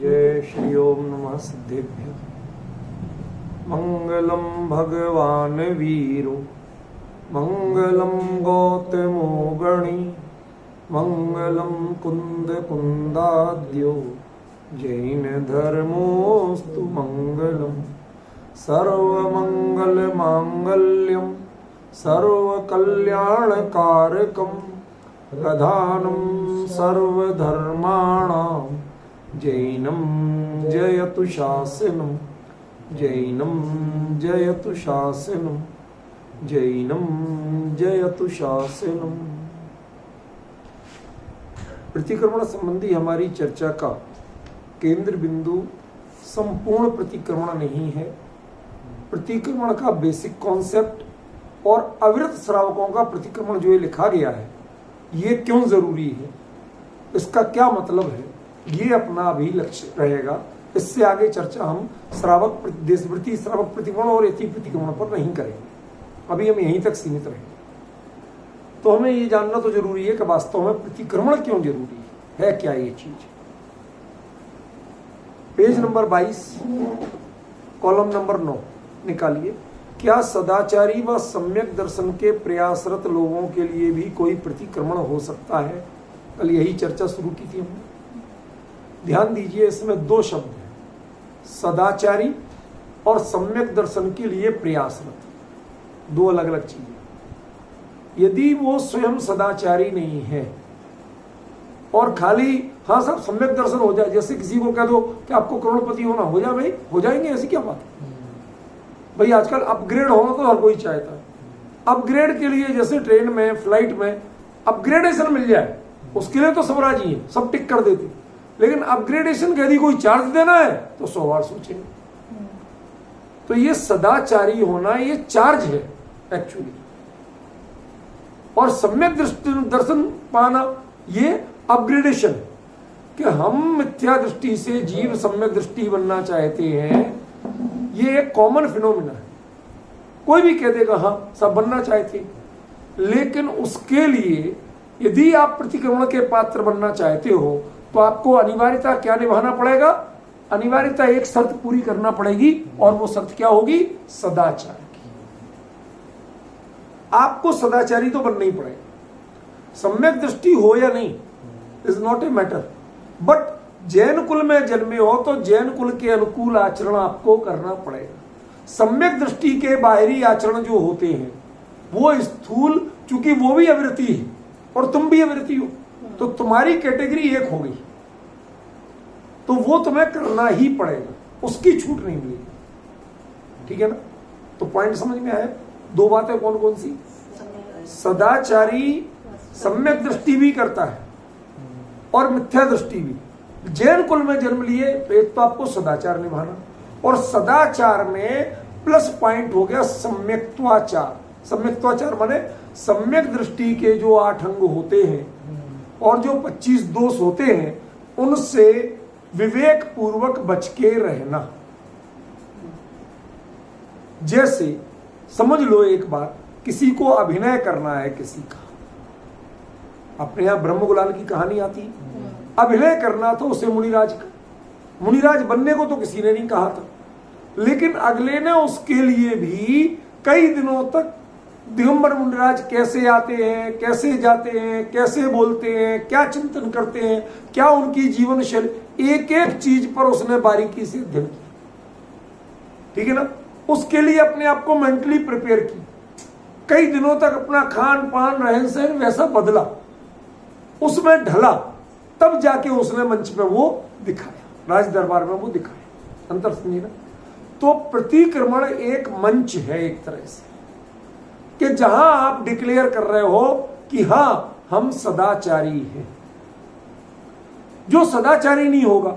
जय श्री ओम नमः सिद्धेभ्यो। मंगलम भगवान वीरो मंगलम गौतमो गणी मंगलम कुंद कुंदाद्यो जैन धर्मोस्तु मंगलम। सर्वमंगल मांगल्यम सर्वकल्याणकारकम प्रधानम सर्वधर्माणां जैनम जयतु शासनम जैनम जयतु शासनम जैनम जयतु शासनम। प्रतिक्रमण संबंधी हमारी चर्चा का केंद्र बिंदु संपूर्ण प्रतिक्रमण नहीं है। प्रतिक्रमण का बेसिक कॉन्सेप्ट और अविरत श्रावकों का प्रतिक्रमण जो ये लिखा गया है ये क्यों जरूरी है, इसका क्या मतलब है, ये अपना अभी लक्ष्य रहेगा। इससे आगे चर्चा हम श्रावक देशवृत्ति श्रावक प्रतिक्रमण और यति प्रतिक्रमण पर नहीं करेंगे। अभी हम यहीं तक सीमित रहेंगे। तो हमें ये जानना तो जरूरी है कि वास्तव में प्रतिक्रमण क्यों जरूरी है क्या ये चीज। पेज नंबर 22 कॉलम नंबर 9 निकालिए। क्या सदाचारी व सम्यक दर्शन के प्रयासरत लोगों के लिए भी कोई प्रतिक्रमण हो सकता है? कल यही चर्चा शुरू की थी हमने। ध्यान दीजिए, इसमें दो शब्द हैं, सदाचारी और सम्यक दर्शन के लिए प्रयासरत, दो अलग अलग चीजें। यदि वो स्वयं सदाचारी नहीं है और खाली हाँ साहब सम्यक दर्शन हो जाए, जैसे किसी को कह दो कि आपको करोड़पति होना, हो जाए भाई, हो जाएंगे, ऐसी क्या बात है भाई। आजकल अपग्रेड होना तो हर कोई चाहता है। अपग्रेड के लिए जैसे ट्रेन में फ्लाइट में अपग्रेडेशन मिल जाए उसके लिए तो सब राजी है, सब टिक कर देते। लेकिन अपग्रेडेशन के यदि कोई चार्ज देना है तो 100 बार सोचेंगे। तो ये सदाचारी होना ये चार्ज है एक्चुअली, और सम्यक दर्शन पाना ये अपग्रेडेशन है कि हम मिथ्या दृष्टि से जीव सम्यक दृष्टि बनना चाहते हैं। ये एक कॉमन फिनोमिना है, कोई भी कह देगा हाँ सब बनना चाहते। लेकिन उसके लिए यदि आप प्रतिक्रमण के पात्र बनना चाहते हो तो आपको अनिवार्यता क्या निभाना पड़ेगा? अनिवार्यता एक शर्त पूरी करना पड़ेगी, और वो शर्त क्या होगी? सदाचार की। आपको सदाचारी तो बनना ही पड़ेगा। सम्यक दृष्टि हो या नहीं is not a matter, but Jain कुल में जन्मे हो तो जैन कुल के अनुकूल आचरण आपको करना पड़ेगा। सम्यक दृष्टि के बाहरी आचरण जो होते हैं वो स्थूल, चूंकि वो भी अविरति है और तुम भी अविरति हो, तो तुम्हारी कैटेगरी एक हो गई, तो वो तुम्हें करना ही पड़ेगा, उसकी छूट नहीं मिलेगी। ठीक है ना? तो पॉइंट समझ में आया? दो बातें कौन कौन सी? सदाचारी सम्यक दृष्टि भी करता है और मिथ्या दृष्टि भी। जैन कुल में जन्म लिए तो एक तो आपको सदाचार निभाना, और सदाचार में प्लस पॉइंट हो गया सम्यक्त्वाचार। सम्यक्त्वाचार माने सम्यक दृष्टि के जो 8 अंग होते हैं और जो 25 दोष होते हैं उनसे विवेक पूर्वक बच के रहना। जैसे समझ लो एक बार, किसी को अभिनय करना है, किसी का अपने यहां ब्रह्म गुलाल की कहानी आती, अभिनय करना था उसे मुनिराज का। मुनिराज बनने को तो किसी ने नहीं कहा था, लेकिन अगले ने उसके लिए भी कई दिनों तक दिगंबर मुनिराज कैसे आते हैं, कैसे जाते हैं, कैसे बोलते हैं, क्या चिंतन करते हैं, क्या उनकी जीवन शैली, एक एक चीज पर उसने बारीकी से अध्ययन किया। ठीक है ना? उसके लिए अपने आप को मेंटली प्रिपेयर की, कई दिनों तक अपना खान पान रहन सहन वैसा बदला, उसमें ढला, तब जाके उसने मंच पे वो दिखाया, राज दरबार में वो दिखाया। अंतर समझिए ना? तो प्रतिक्रमण एक मंच है एक तरह से, कि जहां आप डिक्लेयर कर रहे हो कि हां हम सदाचारी हैं। जो सदाचारी नहीं होगा,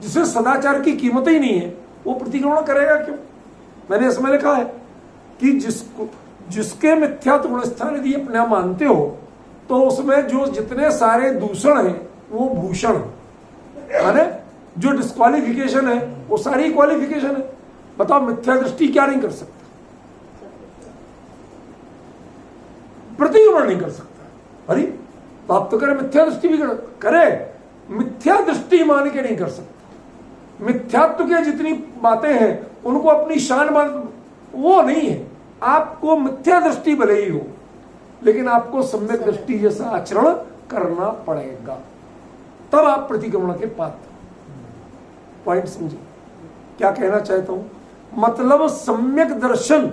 जिसे सदाचार की कीमत ही नहीं है, वो प्रतिक्रमण करेगा क्यों? मैंने इसमें लिखा है कि जिसके मिथ्यात्व गुणस्थान यदि अपने आप मानते हो तो उसमें जो जितने सारे दूषण हैं वो भूषण है, जो डिस्क्वालिफिकेशन है वो सारी क्वालिफिकेशन है। बताओ मिथ्या दृष्टि क्या नहीं कर सकता? प्रतिक्रमण नहीं कर सकता। अरे तो आप तो करें मिथ्या दृष्टि भी करे, मिथ्या दृष्टि मान के नहीं कर सकता। मिथ्यात्व के जितनी बातें हैं उनको अपनी शान वो नहीं है। आपको मिथ्या दृष्टि भले ही हो, लेकिन आपको सम्यक दृष्टि जैसा आचरण करना पड़ेगा, तब आप प्रतिक्रमण के पात्र। पॉइंट समझिए क्या कहना चाहता हूं? मतलब सम्यक दर्शन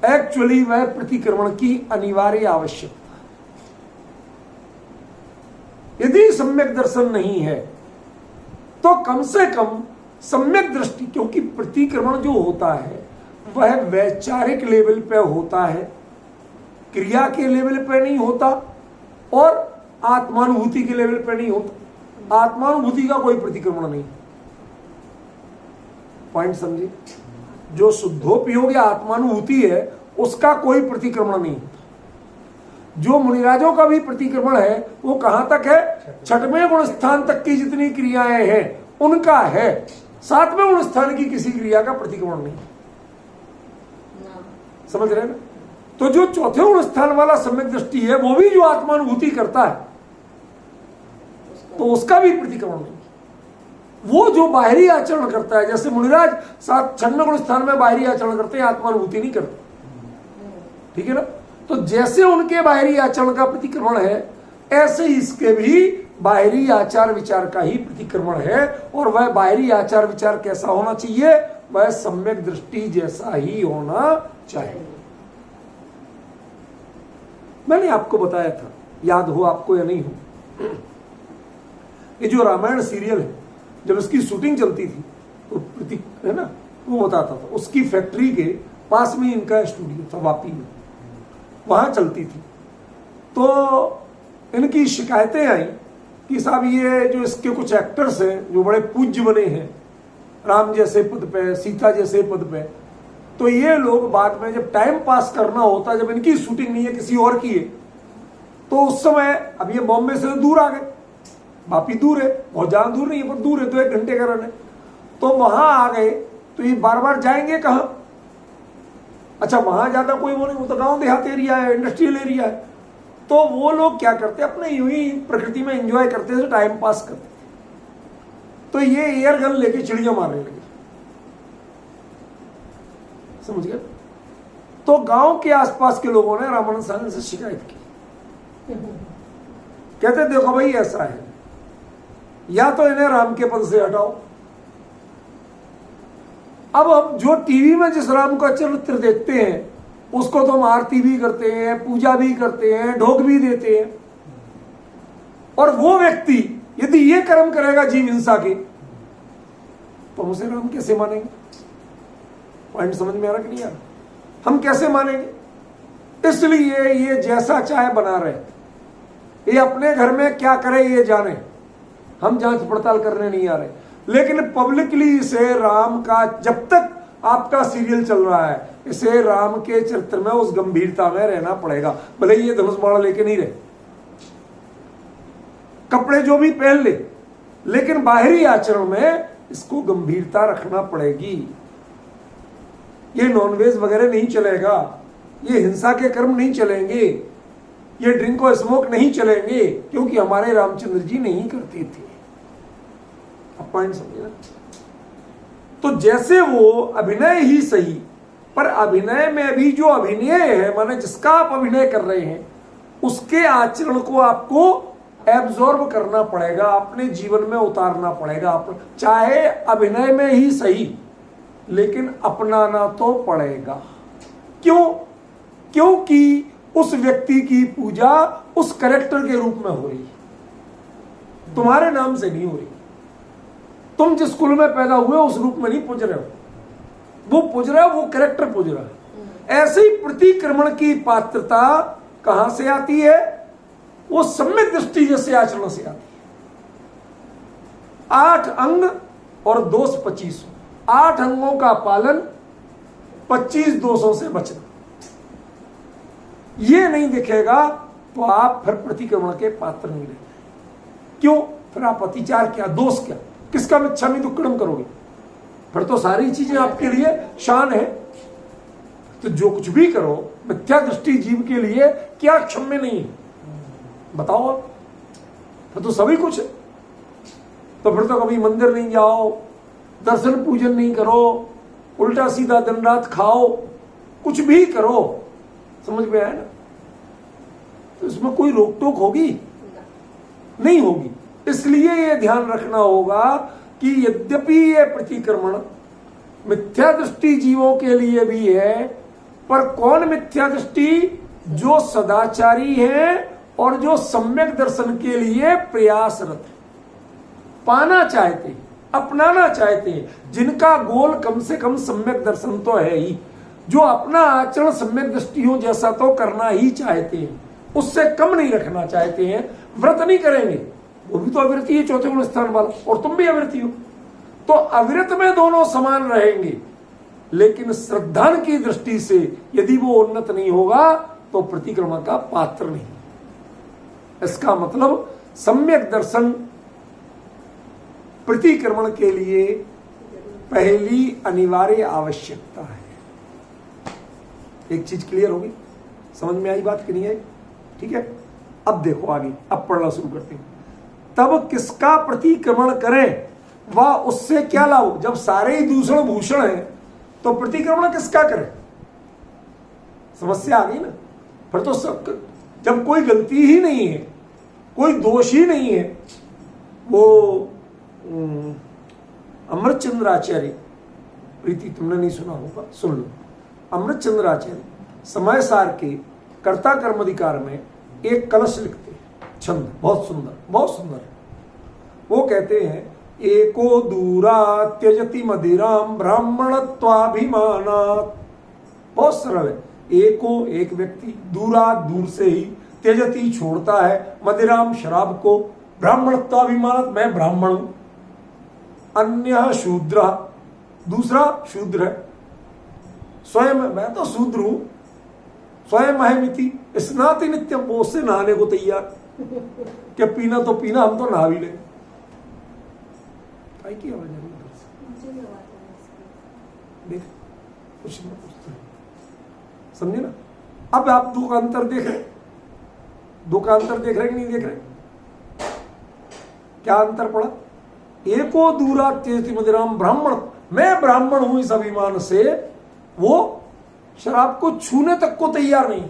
एक्चुअली वह प्रतिक्रमण की अनिवार्य आवश्यकता। यदि सम्यक दर्शन नहीं है तो कम से कम सम्यक दृष्टि, क्योंकि प्रतिक्रमण जो होता है वह वैचारिक लेवल पे होता है, क्रिया के लेवल पे नहीं होता और आत्मानुभूति के लेवल पे नहीं होता। आत्मानुभूति का कोई प्रतिक्रमण नहीं। पॉइंट समझिए? जो शुद्धोपयोगी आत्मानुभूति है उसका कोई प्रतिक्रमण नहीं होता। जो मुनिराजों का भी प्रतिक्रमण है वो कहां तक है? छठवें गुण स्थान तक की जितनी क्रियाएं हैं उनका है, सातवें गुण स्थान की किसी क्रिया का प्रतिक्रमण नहीं। समझ रहे हैं ना? तो जो चौथे गुण स्थान वाला सम्यक दृष्टि है वो भी जो आत्मानुभूति करता है तो उसका भी प्रतिक्रमण नहीं। वो जो बाहरी आचरण करता है, जैसे मुनिराज छठवें गुण स्थान में बाहरी आचरण करते हैं, आत्मानुभूति नहीं करते, ठीक है ना? तो जैसे उनके बाहरी आचरण का प्रतिक्रमण है ऐसे ही इसके भी बाहरी आचार विचार का ही प्रतिक्रमण है। और वह बाहरी आचार विचार कैसा होना चाहिए? वह सम्यक दृष्टि जैसा ही होना चाहिए। मैंने आपको बताया था, याद हो आपको या नहीं हो, ये जो रामायण सीरियल है जब इसकी शूटिंग चलती थी तो प्रतीक है ना वो बताता था, उसकी फैक्ट्री के पास में इनका स्टूडियो था वापी में, वहां चलती थी। तो इनकी शिकायतें आई कि साहब ये जो इसके कुछ एक्टर्स हैं जो बड़े पूज्य बने हैं राम जैसे पद पे, सीता जैसे पद पे, तो ये लोग बाद में जब टाइम पास करना होता, जब इनकी शूटिंग नहीं है किसी और की है, तो उस समय अब ये बॉम्बे से दूर आ गए, वापी दूर है, बहुत ज्यादा दूर नहीं है पर दूर है, तो 1 घंटे का रन है, तो वहां आ गए तो ये बार बार जाएंगे कहां? अच्छा वहां ज्यादा कोई वो नहीं, वो तो गांव देहात एरिया है, इंडस्ट्रियल एरिया है, तो वो लोग क्या करते अपने यूं ही प्रकृति में एंजॉय करते थे, टाइम पास करते थे। तो ये एयर गन लेके चिड़िया मारने लगे, समझ गए? तो गांव के आसपास के लोगों ने रामानंद साहनी से शिकायत की, कहते देखो भाई ऐसा है, या तो इन्हें राम के पद से हटाओ। अब हम जो टीवी में जिस राम का चरित्र देखते हैं उसको तो हम आरती भी करते हैं, पूजा भी करते हैं, ढोक भी देते हैं, और वो व्यक्ति यदि ये कर्म करेगा जीव हिंसा के तो उसे राम कैसे मानेंगे? पॉइंट समझ में आ रहा कि नहीं आ रहा? हम कैसे मानेंगे? इसलिए ये जैसा चाहे बना रहे, ये अपने घर में क्या करे ये जाने, हम जांच पड़ताल करने नहीं आ रहे, लेकिन पब्लिकली इसे राम का, जब तक आपका सीरियल चल रहा है इसे राम के चरित्र में उस गंभीरता में रहना पड़ेगा, भले ये धनुष बाण लेके नहीं रहे, कपड़े जो भी पहन ले, लेकिन बाहरी आचरण में इसको गंभीरता रखना पड़ेगी। ये नॉनवेज वगैरह नहीं चलेगा, ये हिंसा के कर्म नहीं चलेंगे, ये ड्रिंक और स्मोक नहीं चलेंगे, क्योंकि हमारे रामचंद्र जी नहीं करते थे। अब पॉइंट समझे ना? तो जैसे वो अभिनय ही सही, पर अभिनय में भी जो अभिनय है, माने जिसका आप अभिनय कर रहे हैं उसके आचरण को आपको एब्जॉर्ब करना पड़ेगा, अपने जीवन में उतारना पड़ेगा। चाहे अभिनय में ही सही, लेकिन अपनाना तो पड़ेगा। क्यों? क्योंकि उस व्यक्ति की पूजा उस कैरेक्टर के रूप में हो रही है, तुम्हारे नाम से नहीं हो रही। तुम जिस कुल में पैदा हुए उस रूप में नहीं पूज रहे हो, वो पूज रहा है, वो कैरेक्टर पूज रहा है। ऐसे ही प्रतिक्रमण की पात्रता कहां से आती है? वो सम्यक दृष्टि जैसे आचरण से आती है। 8 अंग और दोष 25। 8 अंगों का पालन, 25 दोषों से बचना, ये नहीं दिखेगा तो आप फिर प्रतिक्रमण के पात्र नहीं रहे। क्यों? फिर आप अतिचार क्या, दोष क्या, किसका मिच्छामि दुक्कड़म करोगे? फिर तो सारी चीजें आपके लिए शान है। तो जो कुछ भी करो मिथ्या दृष्टि जीव के लिए क्या क्षम्य नहीं है? बताओ आप। फिर तो सभी कुछ है। तो फिर तो कभी मंदिर नहीं जाओ, दर्शन पूजन नहीं करो, उल्टा सीधा दिन रात खाओ, कुछ भी करो, समझ में आया ना, तो इसमें कोई रोक टोक होगी नहीं होगी। इसलिए ये ध्यान रखना होगा कि यद्यपि ये प्रतिक्रमण मिथ्या दृष्टि जीवों के लिए भी है, पर कौन मिथ्या दृष्टि? जो सदाचारी है और जो सम्यक दर्शन के लिए प्रयासरत है, पाना चाहते हैं, अपनाना चाहते हैं, जिनका गोल कम से कम सम्यक दर्शन तो है ही, जो अपना आचरण सम्यक दृष्टियों जैसा तो करना ही चाहते हैं, उससे कम नहीं रखना चाहते हैं, व्रत नहीं करेंगे, वो भी तो अविरति है चौथे गुण स्थान वाला, और तुम भी अविरति हो, तो अविरत में दोनों समान रहेंगे। लेकिन श्रद्धान की दृष्टि से यदि वो उन्नत नहीं होगा तो प्रतिक्रमण का पात्र नहीं। इसका मतलब सम्यक दर्शन प्रतिक्रमण के लिए पहली अनिवार्य आवश्यकता है। एक चीज क्लियर होगी, समझ में आई बात कि नहीं आई? ठीक है, अब देखो आगे, अब पढ़ना शुरू करते हैं। तब किसका प्रतिक्रमण करें व उससे क्या लाभ? जब सारे ही दूषण भूषण है तो प्रतिक्रमण किसका करें? समस्या आ गई ना। फिर तो सब, जब कोई गलती ही नहीं है, कोई दोष ही नहीं है, वो अमृतचंद्र आचार्य, प्रीति तुमने नहीं सुना होगा, सुन लो। अमृतचंद्र आचार्य समय सार के कर्ता कर्म अधिकार में एक कलश लिखते हैं, छंद बहुत सुंदर, बहुत सुंदर। वो कहते हैं, एको दूरा त्यजति मदिराम ब्राह्मणत्वाभिमानात्। बहुत सरल है। एको एक व्यक्ति, दूरा दूर से ही, त्यजति छोड़ता है, मदिराम शराब को, ब्राह्मणत्वाभिमानात् मैं ब्राह्मण हूं, अन्य शूद्र दूसरा शूद्र है, स्वयं मैं तो शूद्र हूं, स्वयं अहमिति स्नाति नित्यम, वो उससे नहाने को तैयार, क्या पीना तो पीना, हम तो नहा भी लेंगे। की आवाज देख, कुछ ना कुछ समझे ना। अब आप दो का अंतर देख रहे, दो का अंतर देख रहे कि नहीं देख रहे? क्या अंतर पड़ा? एको दूरा त्यजति मदिराम ब्राह्मण, मैं ब्राह्मण हूं इस अभिमान से वो शराब को छूने तक को तैयार नहीं।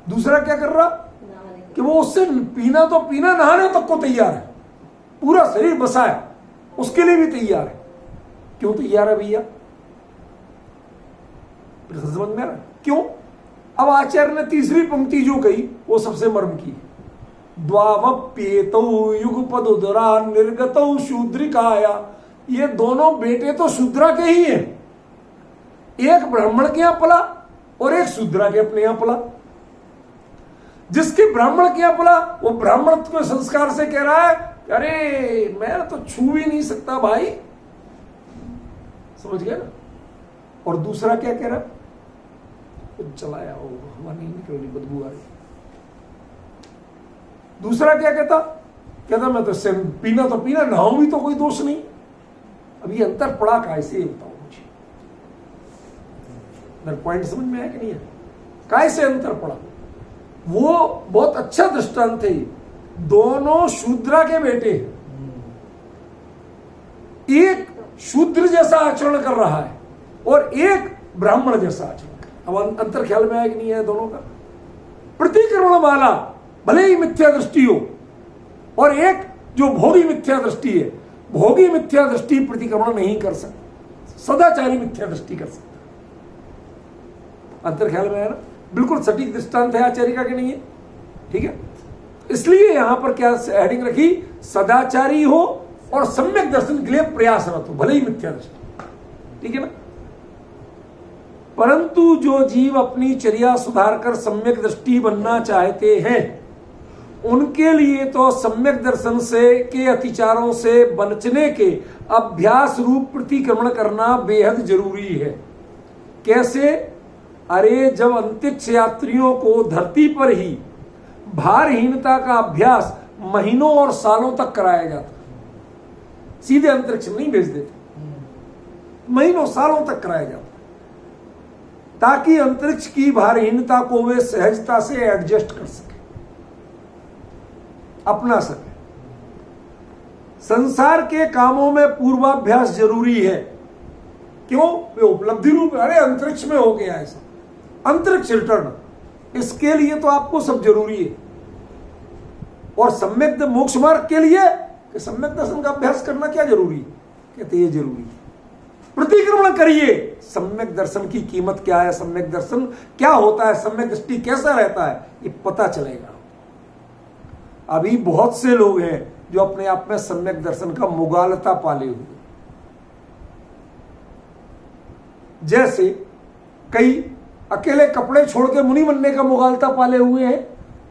दूसरा क्या कर रहा कि वो उससे पीना तो पीना, नहाने तक को तैयार है, पूरा शरीर बसा है, उसके लिए भी तैयार है। क्यों तैयार है भैया? समझ में आ रहा है क्यों? अब आचार्य ने तीसरी पंक्ति जो कही वो सबसे मर्म की। द्वावप्येतौ युगपद उदरा निर्गतौ शूद्रिकाया, ये दोनों बेटे तो शूद्रा के ही हैं, एक ब्राह्मण के यहां पला और एक शूद्रा के अपने यहां पला। जिसके ब्राह्मण के यहां पला वो ब्राह्मणत्व के संस्कार से कह रहा है, अरे मैं तो छू भी नहीं सकता भाई, समझ गया ना। और दूसरा क्या कह रहा, कुछ चलाया हो, हवा नहीं निकल रही, बदबू आ रही। दूसरा क्या कहता मैं तो पीना तो पीना, नहाऊं भी तो कोई दोष नहीं। अब ये अंतर पड़ा कैसे बताओ मुझे, मेरा पॉइंट समझ में आया कि नहीं है? कैसे अंतर पड़ा? वो बहुत अच्छा दृष्टांत है। दोनों शूद्रा के बेटे, एक शूद्र जैसा आचरण कर रहा है और एक ब्राह्मण जैसा आचरण कर रहा है। अब अंतर ख्याल में आया कि नहीं है दोनों का? प्रतिक्रमण वाला भले ही मिथ्या दृष्टि हो, और एक जो भोगी मिथ्या दृष्टि है, भोगी मिथ्या दृष्टि प्रतिक्रमण नहीं कर सकता, सदाचारी मिथ्या दृष्टि कर सकता। अंतर ख्याल में आया ना? बिल्कुल सटीक दृष्टांत है आचार्य का कि नहीं है? ठीक है, इसलिए यहां पर क्या हेडिंग रखी? सदाचारी हो और सम्यक दर्शन के लिए प्रयासरत हो, भले ही मिथ्या दृष्टि। ठीक है ना? परंतु जो जीव अपनी चर्या सुधारकर सम्यक दृष्टि बनना चाहते हैं, उनके लिए तो सम्यक दर्शन से के अतिचारों से बचने के अभ्यास रूप प्रतिक्रमण करना बेहद जरूरी है। कैसे? अरे जब अंतरिक्ष यात्रियों को धरती पर ही भारहीनता का अभ्यास महीनों और सालों तक कराया जाता, सीधे अंतरिक्ष में नहीं भेज देते, महीनों सालों तक कराया जाता, ताकि अंतरिक्ष की भारहीनता को वे सहजता से एडजस्ट कर सके, अपना सके। संसार के कामों में पूर्वाभ्यास जरूरी है। क्यों? वे उपलब्धि रूप, अरे अंतरिक्ष में हो गया ऐसा, अंतरिक्ष रिटर्न, इसके लिए तो आपको सब जरूरी है। और सम्यक मोक्ष मार्ग के लिए कि सम्यक दर्शन का अभ्यास करना क्या जरूरी है? कहते ये जरूरी है। प्रतिक्रमण करिए, सम्यक दर्शन की कीमत क्या है, सम्यक दर्शन क्या होता है, सम्यक दृष्टि कैसा रहता है, ये पता चलेगा। अभी बहुत से लोग हैं जो अपने आप में सम्यक दर्शन का मुगालता पाले हुए, जैसे कई अकेले कपड़े छोड़ के मुनि बनने का मुगालता पाले हुए हैं,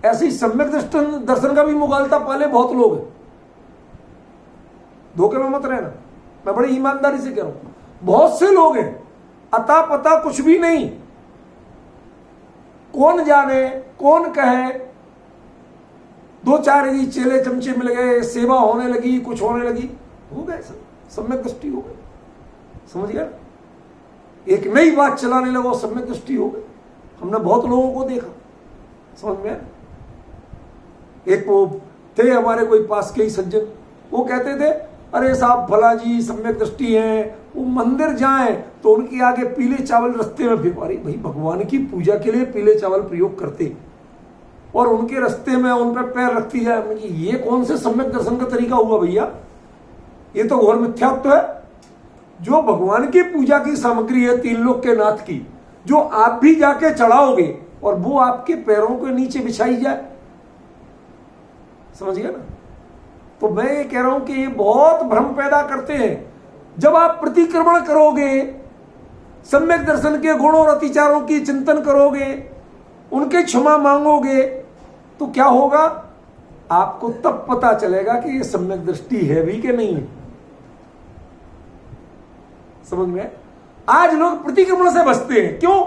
ऐसे ही सम्यक दर्शन का भी मुगालता पाले बहुत लोग हैं। धोखे में मत रहना, मैं बड़ी ईमानदारी से कह रहा हूं, बहुत से लोग हैं, अता पता कुछ भी नहीं, कौन जाने कौन कहे, दो चार यदि चेले चमचे मिल गए, सेवा होने लगी, कुछ होने लगी, हो गए सब, सम्यक दृष्टि हो गई। समझ गया? एक नई बात चलाने लगो, सम्यक दृष्टि हो गई। हमने बहुत लोगों को देखा, समझ में? एक वो थे हमारे कोई पास के ही सज्जन, वो कहते थे अरे साहब भला जी सम्यक दृष्टि है, वो मंदिर जाएं तो उनके आगे पीले चावल रास्ते में फेंको। अरे भाई, भगवान की पूजा के लिए पीले चावल प्रयोग करते और उनके रास्ते में उन पर पैर रखती जाए, ये कौन से सम्यक दर्शन का तरीका हुआ भैया? ये तो घोर मिथ्यात्व है। जो भगवान की पूजा की सामग्री है तीन लोक के नाथ की, जो आप भी जाके चढ़ाओगे और वो आपके पैरों के नीचे बिछाई जाए, समझ गया ना? तो मैं ये कह रहा हूं कि ये बहुत भ्रम पैदा करते हैं। जब आप प्रतिक्रमण करोगे, सम्यक दर्शन के गुणों और अतिचारों की चिंतन करोगे, उनके क्षमा मांगोगे, तो क्या होगा? आपको तब पता चलेगा कि ये सम्यक दृष्टि है भी कि नहीं है। समझ में? आज लोग प्रतिक्रमण से बचते हैं, क्यों?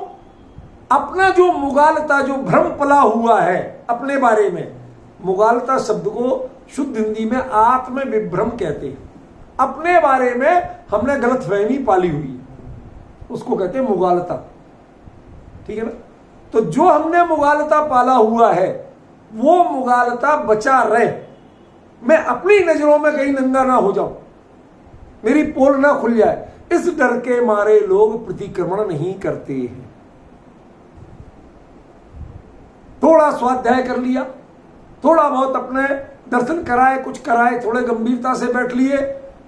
अपना जो मुगालता, जो भ्रम पला हुआ है अपने बारे में, मुगालता शब्द को शुद्ध हिंदी में आत्म विभ्रम कहते हैं। अपने बारे में हमने गलतफहमी पाली हुई है, उसको कहते हैं मुगालता। ठीक है ना? तो जो हमने मुगालता पाला हुआ है, वो मुगालता बचा रहे, मैं अपनी नजरों में कहीं नंगा ना हो जाऊं, मेरी पोल ना खुल जाए, इस डर के मारे लोग प्रतिक्रमण नहीं करते हैं। थोड़ा स्वाध्याय कर लिया, थोड़ा बहुत अपने दर्शन कराए, कुछ कराए, थोड़े गंभीरता से बैठ लिए,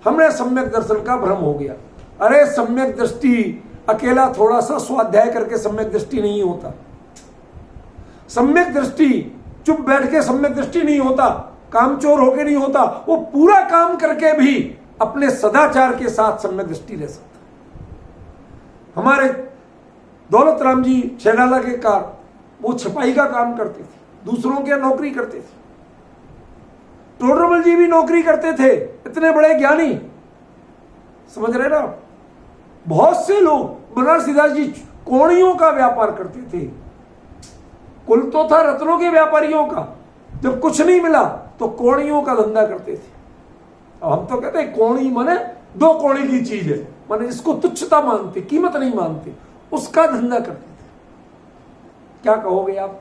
हमने सम्यक दर्शन का भ्रम हो गया। अरे सम्यक दृष्टि अकेला थोड़ा सा स्वाध्याय करके सम्यक दृष्टि नहीं होता। सम्यक दृष्टि चुप बैठ के सम्यक दृष्टि नहीं होता, कामचोर होके नहीं होता, वो पूरा काम करके भी अपने सदाचार के साथ सम्यक दृष्टि रह सकता। हमारे दौलत राम जी छैडाला के कार, वो छपाई का काम करते थे, दूसरों के नौकरी करते थे। टोडरमल जी भी नौकरी करते थे, इतने बड़े ज्ञानी, समझ रहे ना? बहुत से लोग, बनारसीदास जी कोड़ियों का व्यापार करते थे, कुल तो था रत्नों के व्यापारियों का, जब कुछ नहीं मिला तो कोड़ियों का धंधा करते थे। अब हम तो कहते हैं कोड़ी माने दो कोड़ी की चीज है, माने इसको तुच्छता मानते, कीमत नहीं मानते, उसका धंधा करते थे। क्या कहोगे आप?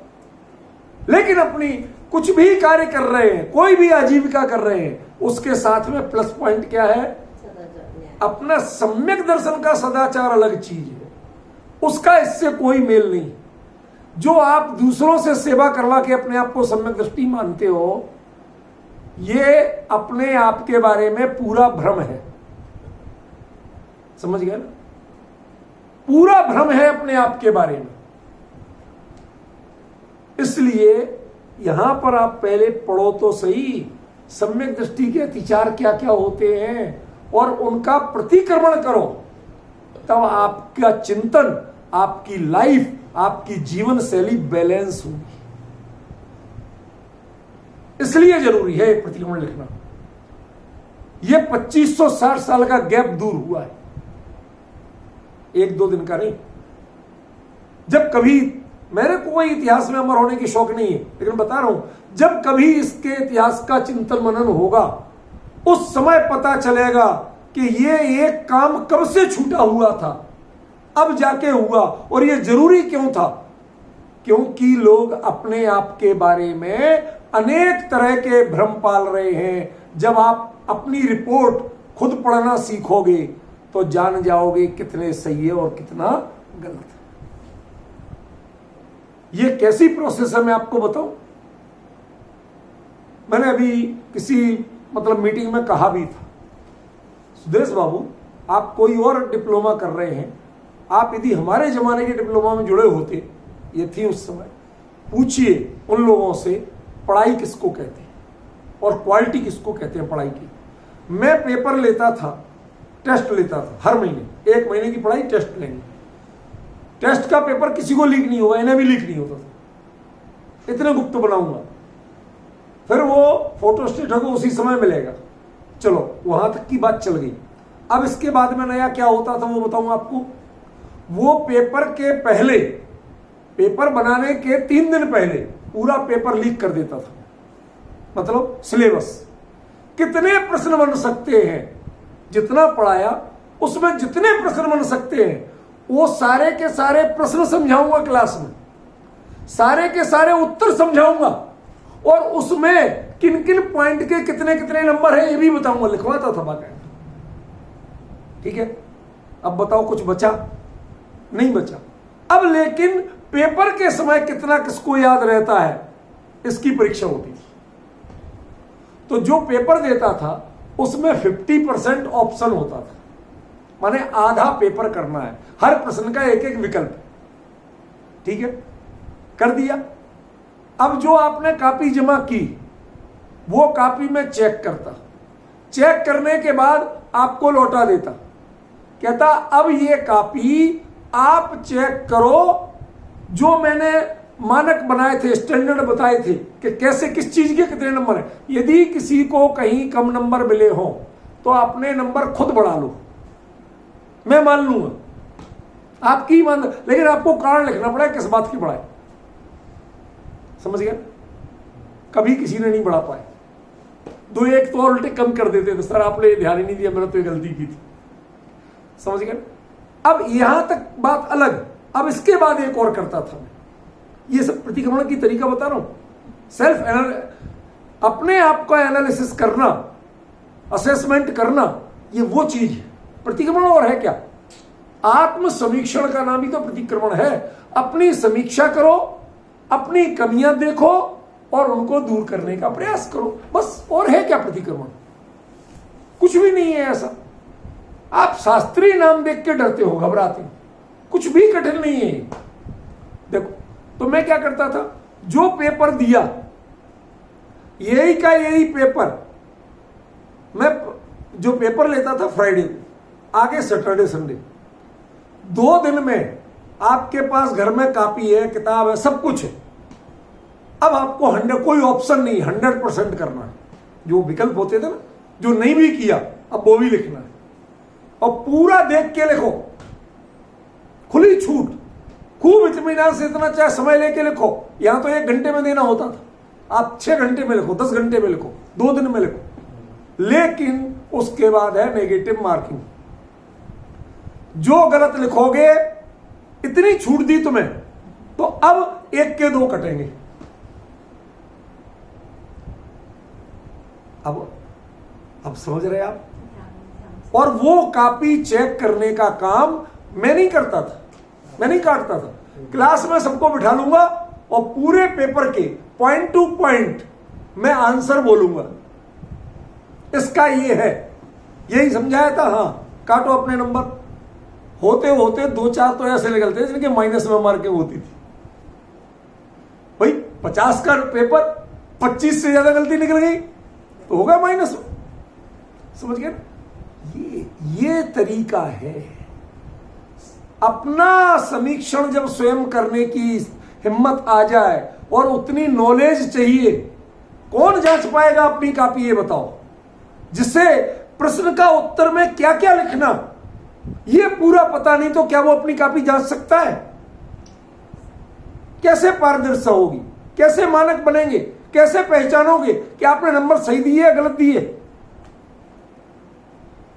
लेकिन अपनी कुछ भी कार्य कर रहे हैं, कोई भी आजीविका कर रहे हैं, उसके साथ में प्लस पॉइंट क्या है? अपना सम्यक दर्शन का सदाचार अलग चीज है, उसका इससे कोई मेल नहीं। जो आप दूसरों से सेवा करवा के अपने आप को सम्यक दृष्टि मानते हो, ये अपने आप के बारे में पूरा भ्रम है। समझ गए ना? पूरा भ्रम है अपने आप के बारे में। इसलिए यहां पर आप पहले पढ़ो तो सही, सम्यक दृष्टि के अतिचार क्या क्या होते हैं और उनका प्रतिक्रमण करो, तब आपका चिंतन, आपकी लाइफ, आपकी जीवन शैली बैलेंस होगी। इसलिए जरूरी है प्रतिक्रमण लिखना। यह 2560 साल का गैप दूर हुआ है, एक दो दिन का नहीं। जब कभी, मेरे को कोई इतिहास में अमर होने की शौक नहीं है, लेकिन बता रहा हूं, जब कभी इसके इतिहास का चिंतन मनन होगा, उस समय पता चलेगा कि ये एक काम कब से छूटा हुआ था, अब जाके हुआ, और ये जरूरी क्यों था? क्योंकि लोग अपने आप के बारे में अनेक तरह के भ्रम पाल रहे हैं। जब आप अपनी रिपोर्ट खुद पढ़ना सीखोगे तो जान जाओगे कितने सही है और कितना गलत है। ये कैसी प्रोसेस है मैं आपको बताऊं। मैंने अभी किसी मीटिंग में कहा भी था, सुदेश बाबू आप कोई और डिप्लोमा कर रहे हैं, आप यदि हमारे जमाने के डिप्लोमा में जुड़े होते, ये थी उस समय, पूछिए उन लोगों से पढ़ाई किसको कहते हैं और क्वालिटी किसको कहते हैं पढ़ाई की। मैं पेपर लेता था, टेस्ट लेता था हर महीने, 1 महीने की पढ़ाई टेस्ट लेंगे, टेस्ट का पेपर किसी को लीक नहीं होगा, इन्हें भी लीक नहीं होता था, इतने गुप्त बनाऊंगा, फिर वो फोटोस्टेट होगा उसी समय मिलेगा। चलो वहां तक की बात चल गई। अब इसके बाद में नया क्या होता था वो बताऊंगा आपको। वो पेपर के पहले, पेपर बनाने के 3 दिन पहले पूरा पेपर लीक कर देता था, मतलब सिलेबस कितने प्रश्न बन सकते हैं, जितना पढ़ाया उसमें जितने प्रश्न बन सकते हैं वो सारे के सारे प्रश्न समझाऊंगा क्लास में, सारे के सारे उत्तर समझाऊंगा और उसमें किन किन पॉइंट के कितने कितने नंबर है ये भी बताऊंगा, लिखवाता था बाकायदा। ठीक है, अब बताओ कुछ बचा? नहीं बचा। अब लेकिन पेपर के समय कितना किसको याद रहता है इसकी परीक्षा होती थी। तो जो पेपर देता था उसमें 50% ऑप्शन होता था, माने आधा पेपर करना है, हर प्रश्न का एक एक विकल्प। ठीक है, कर दिया। अब जो आपने कॉपी जमा की वो कॉपी में चेक करता, चेक करने के बाद आपको लौटा देता, कहता अब ये कॉपी आप चेक करो, जो मैंने मानक बनाए थे, स्टैंडर्ड बताए थे कि कैसे किस चीज के कितने नंबर है। यदि किसी को कहीं कम नंबर मिले हो तो अपने नंबर खुद बढ़ा लो, मैं मान लूंगा, आपकी मान, लेकिन आपको कारण लिखना पड़ेगा किस बात की बढ़ाए। समझ गया? कभी किसी ने नहीं बढ़ा पाए, 2-1 तो और उल्टे कम कर देते थे, सर आपने ध्यान ही नहीं दिया, मैंने तो ये गलती की थी। समझ गए? अब यहां तक बात अलग। अब इसके बाद एक और करता था मैं, ये सब प्रतिक्रमण की तरीका बता रहा हूं। सेल्फ अपने आप का एनालिसिस करना, असेसमेंट करना, ये वो चीज है। प्रतिक्रमण और है क्या? आत्म समीक्षण का नाम ही तो प्रतिक्रमण है। अपनी समीक्षा करो, अपनी कमियां देखो और उनको दूर करने का प्रयास करो, बस। और है क्या प्रतिक्रमण? कुछ भी नहीं है ऐसा। आप शास्त्रीय नाम देख के डरते हो, घबराते हो, कुछ भी कठिन नहीं है। देखो, तो मैं क्या करता था, जो पेपर दिया यही का यही पेपर, मैं जो पेपर लेता था फ्राइडे को, आगे सैटरडे संडे, 2 दिन में आपके पास घर में कॉपी है, किताब है, सब कुछ है। अब आपको 100, कोई ऑप्शन नहीं, 100% करना है। जो विकल्प होते थे ना, जो नहीं भी किया अब वो भी लिखना है, और पूरा देख के लिखो, खुली छूट, खूब इत्मीनान से, इतना चाहे समय लेके लिखो। यहां तो 1 घंटे में देना होता था, आप 6 घंटे में लिखो, 10 घंटे में लिखो, 2 दिन में लिखो। लेकिन उसके बाद है नेगेटिव मार्किंग। जो गलत लिखोगे, इतनी छूट दी तुम्हें, तो अब 1 के 2 कटेंगे। अब समझ रहे आप? और वो कॉपी चेक करने का काम मैं नहीं करता था, मैं नहीं काटता था। क्लास में सबको बिठा लूंगा और पूरे पेपर के पॉइंट टू पॉइंट मैं आंसर बोलूंगा, इसका ये है, यही समझाया था। हाँ, काटो अपने नंबर। होते होते 2-4 तो ऐसे निकलते जिनके माइनस में मार्किंग होती थी। भाई 50 का पेपर, 25 से ज्यादा गलती निकल गई तो होगा माइनस। समझ गए? ये तरीका है। अपना समीक्षण जब स्वयं करने की हिम्मत आ जाए और उतनी नॉलेज चाहिए, कौन जांच पाएगा अपनी कॉपी? ये बताओ। जिससे प्रश्न का उत्तर में क्या क्या लिखना ये पूरा पता नहीं तो क्या वो अपनी कॉपी जांच सकता है? कैसे पारदर्शिता होगी? कैसे मानक बनेंगे? कैसे पहचानोगे कि आपने नंबर सही दिए या गलत दिए?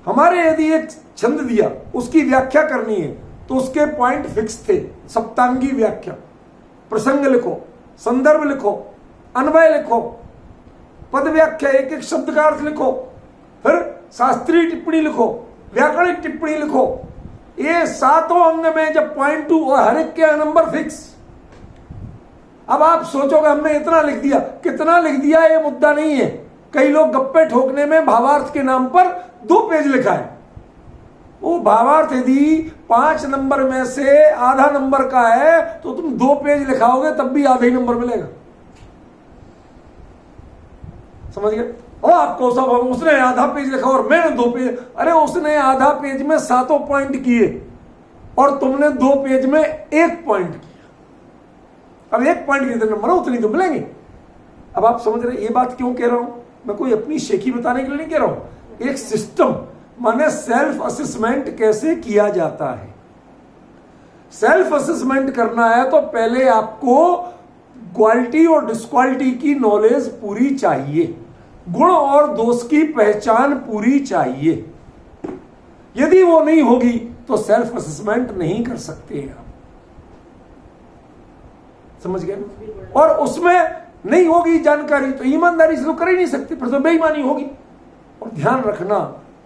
हमारे यदि एक छंद दिया, उसकी व्याख्या करनी है तो उसके पॉइंट फिक्स थे। सप्तांगी व्याख्या, प्रसंग लिखो, संदर्भ लिखो, अन्वय लिखो, पद व्याख्या, एक एक शब्द का अर्थ लिखो, फिर शास्त्रीय टिप्पणी लिखो, व्याकरणिक टिप्पणी लिखो। ये सातों अंग में जब पॉइंट टू, और हर एक के नंबर फिक्स। अब आप सोचोगे हमने इतना लिख दिया, कितना लिख दिया ये मुद्दा नहीं है। कई लोग गप्पे ठोकने में भावार्थ के नाम पर 2 पेज लिखा है। वो भावार्थ यदि 5 नंबर में से आधा नंबर का है तो तुम 2 पेज लिखाओगे तब भी आधा ही नंबर मिलेगा। समझ गए? और आपको सब उसने आधा पेज लिखा और मैंने 2 पेज। अरे उसने आधा पेज में 7 पॉइंट किए और तुमने 2 पेज में 1 पॉइंट किया। अब 1 पॉइंट कितने नंबर है उतनी तो मिलेंगे। अब आप समझ रहे ये बात क्यों कह रहा हूं? मैं कोई अपनी शेखी बताने के लिए नहीं कह रहा हूं। एक सिस्टम माने सेल्फ असेसमेंट कैसे किया जाता है। सेल्फ असेसमेंट करना है तो पहले आपको क्वालिटी और डिसक्वालिटी की नॉलेज पूरी चाहिए, गुण और दोष की पहचान पूरी चाहिए। यदि वो नहीं होगी तो सेल्फ असेसमेंट नहीं कर सकते हैं आप। समझ गए? और उसमें नहीं होगी जानकारी तो ईमानदारी से तो कर ही नहीं सकते, फिर तो बेईमानी होगी। और ध्यान रखना,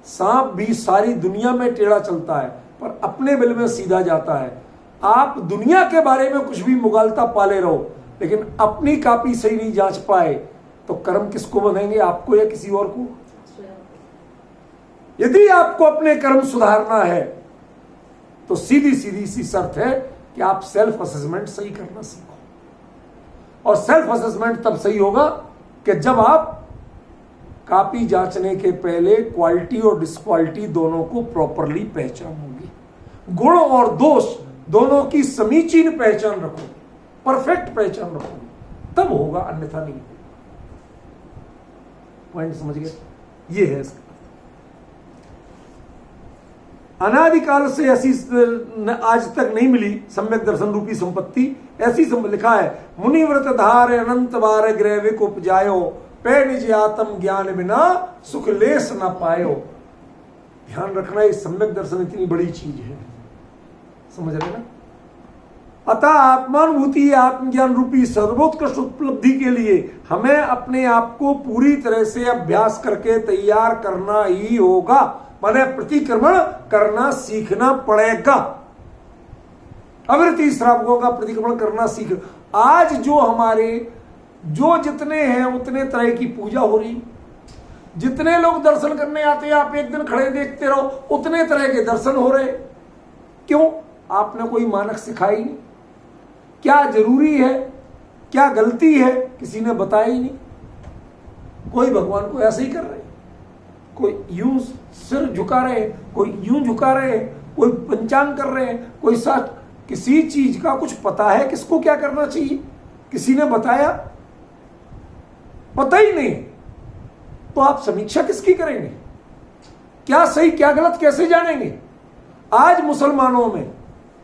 सांप भी सारी दुनिया में टेढ़ा चलता है पर अपने बिल में सीधा जाता है। आप दुनिया के बारे में कुछ भी मुगालता पाले रहो, लेकिन अपनी कॉपी सही नहीं जांच पाए तो कर्म किसको बंधेंगे, आपको या किसी और को? यदि आपको अपने कर्म सुधारना है तो सीधी सीधी सी शर्त है कि आप सेल्फ असेसमेंट सही करना सीखो। और सेल्फ असेसमेंट तब सही होगा कि जब आप कॉपी जांचने के पहले क्वालिटी और डिसक्वालिटी दोनों को प्रॉपरली पहचानोगे, गुण और दोष दोनों की समीचीन पहचान रखोगे, परफेक्ट पहचान रखोगे, तब होगा, अन्यथा नहीं। पॉइंट समझ गए? ये है इसका। अनादिकाल से ऐसी आज तक नहीं मिली सम्यक दर्शन रूपी संपत्ति। ऐसी लिखा है, मुनिव्रत धार अनंत बार ग्रैविक उपजायो, पे निज आत्म ज्ञान बिना सुख लेस न पायो। ध्यान रखना, ये सम्यक दर्शन इतनी बड़ी चीज है, समझ रहे ना? अतः आत्मानुभूति आत्मज्ञान रूपी सर्वोत्कृष्ट उपलब्धि के लिए हमें अपने आप को पूरी तरह से अभ्यास करके तैयार करना ही होगा, माने प्रतिक्रमण करना सीखना पड़ेगा। अवृत्ति श्रावकों का प्रतिक्रमण करना सीख। आज जो हमारे जो जितने हैं उतने तरह की पूजा हो रही, जितने लोग दर्शन करने आते हैं आप एक दिन खड़े देखते रहो, उतने तरह के दर्शन हो रहे। क्यों? आपने कोई मानक सिखाई नहीं। क्या जरूरी है, क्या गलती है, किसी ने बताया ही नहीं। कोई भगवान को ऐसे ही कर रहे, कोई यूं सिर झुका रहे, कोई यूं झुका रहे, कोई पंचांग कर रहे हैं, कोई साथ। किसी चीज का कुछ पता है किसको क्या करना चाहिए? किसी ने बताया? पता ही नहीं तो आप समीक्षा किसकी करेंगे? क्या सही क्या गलत कैसे जानेंगे? आज मुसलमानों में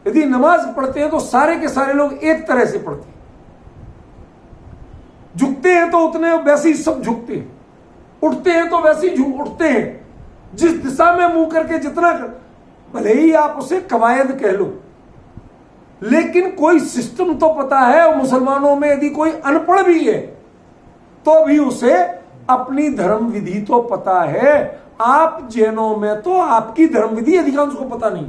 यदि नमाज पढ़ते हैं तो सारे के सारे लोग एक तरह से पढ़ते हैं, झुकते हैं तो उतने वैसे ही सब झुकते हैं, उठते हैं तो वैसे ही उठते हैं, जिस दिशा में मुंह करके जितना भले ही आप उसे कवायद कह लो, लेकिन कोई सिस्टम तो पता है। और मुसलमानों में यदि कोई अनपढ़ भी है तो भी उसे अपनी धर्म विधि तो पता है। आप जैनों में तो आपकी धर्म विधि अधिकांश को पता नहीं।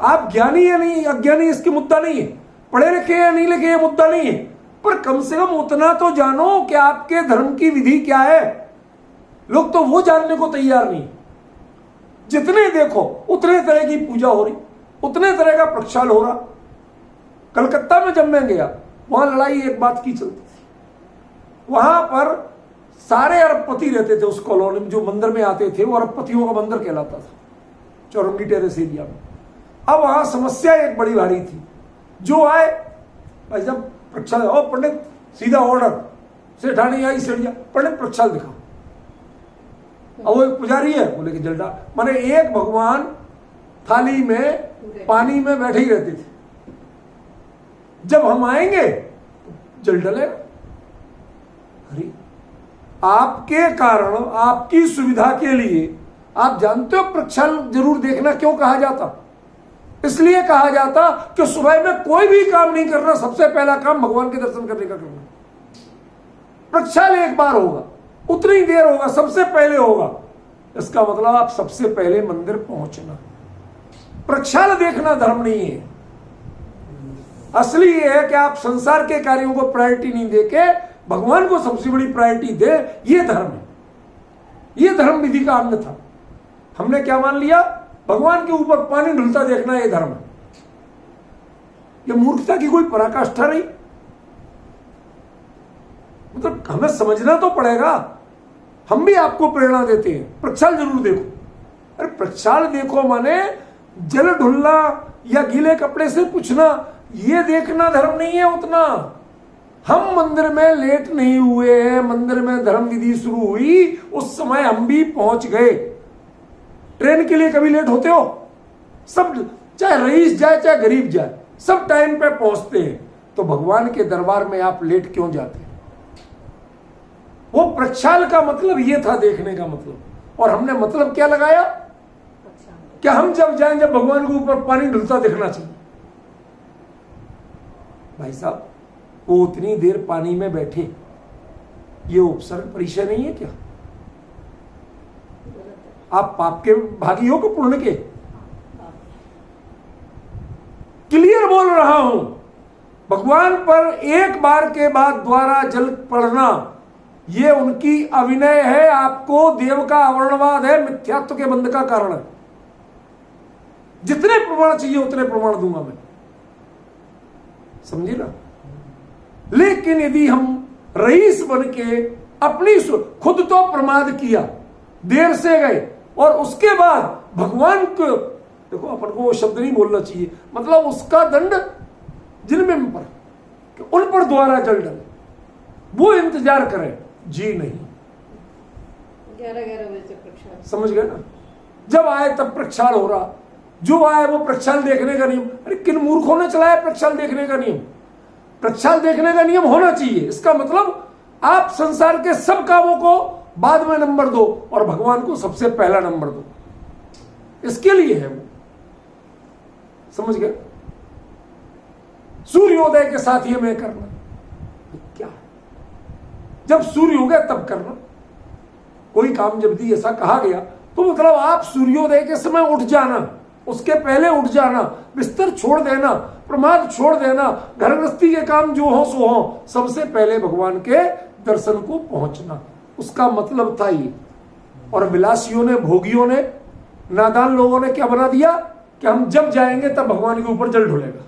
आप ज्ञानी या नहीं अज्ञानी इसके मुद्दा नहीं है, पढ़े लिखे या नहीं लिखे ये मुद्दा नहीं है, पर कम से कम उतना तो जानो कि आपके धर्म की विधि क्या है। लोग तो वो जानने को तैयार नहीं। जितने देखो उतने तरह की पूजा हो रही, उतने तरह का प्रक्षाल हो रहा। कलकत्ता में जब मैं गया वहां लड़ाई एक बात की चलती थी, वहां पर सारे अरबपति रहते थे। उस कॉलोनी में जो मंदिर में आते थे वो अरबपतियों का मंदिर कहलाता था, चौरंगी टेरेस एरिया में। अब वहां समस्या एक बड़ी भारी थी। जो आए भाई साहब प्रक्षाल, और पंडित सीधा ऑर्डर सेठानी आई सेठिया, पंडित प्रक्षाल दिखाओ। अब वो एक पुजारी है बोले कि जलडा, माने एक भगवान थाली में पानी में बैठे ही रहते थे। जब हम आएंगे तो जल डलेगा। अरे आपके कारण, आपकी सुविधा के लिए, आप जानते हो प्रक्षाल जरूर देखना क्यों कहा जाता? इसलिए कहा जाता कि सुबह में कोई भी काम नहीं करना, सबसे पहला काम भगवान के दर्शन करने का करना। प्रक्षाल एक बार होगा, उतनी देर होगा, सबसे पहले होगा। इसका मतलब आप सबसे पहले मंदिर पहुंचना। प्रक्षाल देखना धर्म नहीं है। असली ये है कि आप संसार के कार्यों को प्रायोरिटी नहीं देके भगवान को सबसे बड़ी प्रायोरिटी दे। ये धर्म है, ये धर्म विधि का अंग था। हमने क्या मान लिया? भगवान के ऊपर पानी ढुलता देखना ये धर्म है। ये मूर्खता की कोई पराकाष्ठा नहीं। मतलब हमें समझना तो पड़ेगा। हम भी आपको प्रेरणा देते हैं, प्रक्षाल जरूर देखो। अरे प्रक्षाल देखो माने जल ढुलना या गीले कपड़े से पूछना, ये देखना धर्म नहीं है उतना। हम मंदिर में लेट नहीं हुए हैं, मंदिर में धर्म विधि शुरू हुई उस समय हम भी पहुंच गए। ट्रेन के लिए कभी लेट होते हो? सब, चाहे रईस जाए चाहे गरीब जाए, सब टाइम पे पहुंचते हैं। तो भगवान के दरबार में आप लेट क्यों जाते हैं? वो प्रक्षाल का मतलब ये था, देखने का मतलब। और हमने मतलब क्या लगाया? क्या हम जब जाएं जब भगवान के ऊपर पानी ढुलता देखना चाहिए। भाई साहब, वो उतनी देर पानी में बैठे, ये उपसर्ग परिचय नहीं है क्या? आप पाप के भागी हो कि पुण्य के? क्लियर बोल रहा हूं। भगवान पर एक बार के बाद द्वारा जल पड़ना, ये उनकी अभिनय है। आपको देव का अवर्णवाद है, मिथ्यात्व के बंध का कारण है। जितने प्रमाण चाहिए उतने प्रमाण दूंगा मैं, समझे ना। लेकिन यदि हम रईस बन के अपनी खुद तो प्रमाद किया, देर से गए, और उसके बाद भगवान को देखो, अपन को वो शब्द नहीं बोलना चाहिए, मतलब उसका दंड जिनमें पर कि उन पर द्वारा जल डाले, वो इंतजार करें जी नहीं। 11 बजे तक प्रक्षाल, समझ गए ना। जब आए तब प्रक्षाल हो रहा, जो आए वो प्रक्षाल देखने का नियम। अरे किन मूर्खों ने चलाया प्रक्षाल देखने का नियम? प्रक्षाल देखने का नियम होना चाहिए। इसका मतलब आप संसार के सब कामों को बाद में नंबर दो और भगवान को सबसे पहला नंबर दो। इसके लिए है वो, समझ गए। सूर्योदय के साथ ही हमें करना क्या है? जब सूर्य हो गया तब करना कोई काम। जब भी ऐसा कहा गया तो मतलब आप सूर्योदय के समय उठ जाना, उसके पहले उठ जाना, बिस्तर छोड़ देना, प्रमाद छोड़ देना, घर गृहस्थी के काम जो हो सो हो, सबसे पहले भगवान के दर्शन को पहुंचना। उसका मतलब था ये। और विलासियों ने, भोगियों ने, नादान लोगों ने क्या बना दिया कि हम जब जाएंगे तब भगवान के ऊपर जल ढुलेगा।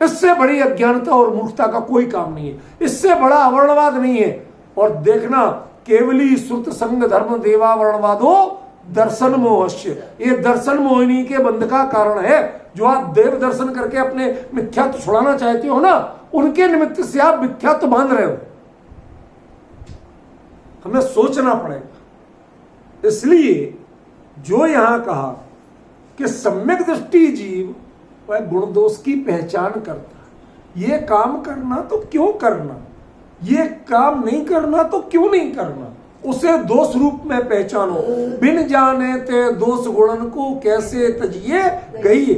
इससे बड़ी अज्ञानता और मूर्खता का कोई काम नहीं है, इससे बड़ा अवर्णवाद नहीं है। और देखना, केवली श्रुत संग धर्म देवा वर्णवादो दर्शन मोहस्य, ये दर्शन मोहिनी के बंध का कारण है। जो आप देव दर्शन करके अपने मिथ्यात्व छुड़ाना चाहते हो ना, उनके निमित्त से आप मिथ्यात्व बांध रहे हो। हमें सोचना पड़ेगा। इसलिए जो यहां कहा कि सम्यक दृष्टि जीव वह गुण दोष की पहचान करता है। ये काम करना तो क्यों करना, ये काम नहीं करना तो क्यों नहीं करना, उसे दोष रूप में पहचानो। बिन जाने ते दोष गुणन को कैसे तजिए गई।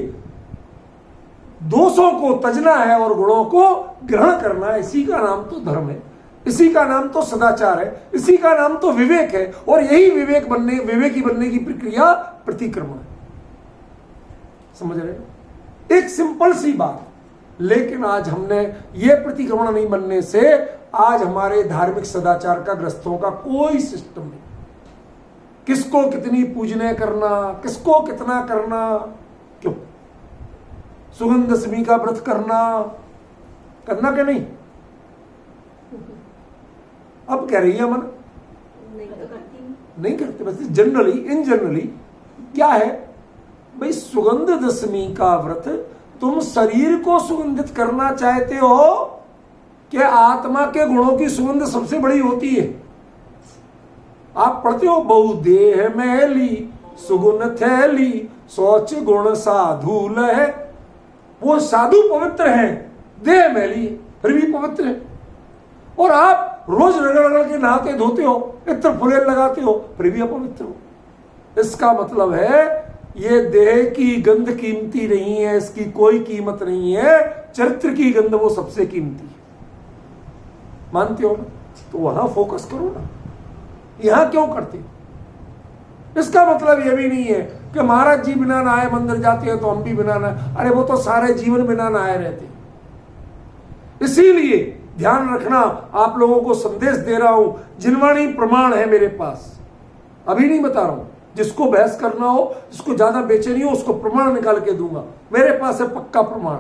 दोषों को तजना है और गुणों को ग्रहण करना है। इसी का नाम तो धर्म है, इसी का नाम तो सदाचार है, इसी का नाम तो विवेक है। और यही विवेकी बनने की प्रक्रिया प्रतिक्रमण है। समझ रहे हैं? एक सिंपल सी बात। लेकिन आज हमने ये प्रतिक्रमण नहीं बनने से आज हमारे धार्मिक सदाचार का, ग्रस्तों का कोई सिस्टम नहीं। किसको कितनी पूजने करना, किसको कितना करना, क्यों? सुगंध दशमी का व्रत करना क्या नहीं? अब कह रही है मन नहीं करते। बस जनरली, इन जनरली क्या है भाई, सुगंध दशमी का व्रत तुम शरीर को सुगंधित करना चाहते हो कि आत्मा के गुणों की सुगंध सबसे बड़ी होती है। आप पढ़ते हो, बहु देह मैली सुगुण थैली सोच गुण साधु लह। वो साधु पवित्र है, देह मैली फिर भी पवित्र है। और आप रोज रगड़ के नहाते धोते हो, इत्र फुलेल लगाते हो, फिर भी अपवित्र हो। इसका मतलब है ये देह की गंध कीमती नहीं है, इसकी कोई कीमत नहीं है। चरित्र की गंध वो सबसे कीमती है। मानते हो ना? तो वहां फोकस करो ना, यहां क्यों करते? इसका मतलब यह भी नहीं है कि महाराज जी बिना नहाए मंदिर जाते हैं तो हम भी बिना नहाए, अरे वो तो सारे जीवन बिना नहाए रहते हैं। इसीलिए ध्यान रखना, आप लोगों को संदेश दे रहा हूं, जिनवाणी प्रमाण है मेरे पास, अभी नहीं बता रहा हूं, जिसको बहस करना हो, जिसको ज्यादा बेचैनी हो, उसको प्रमाण निकाल के दूंगा। मेरे पास है पक्का प्रमाण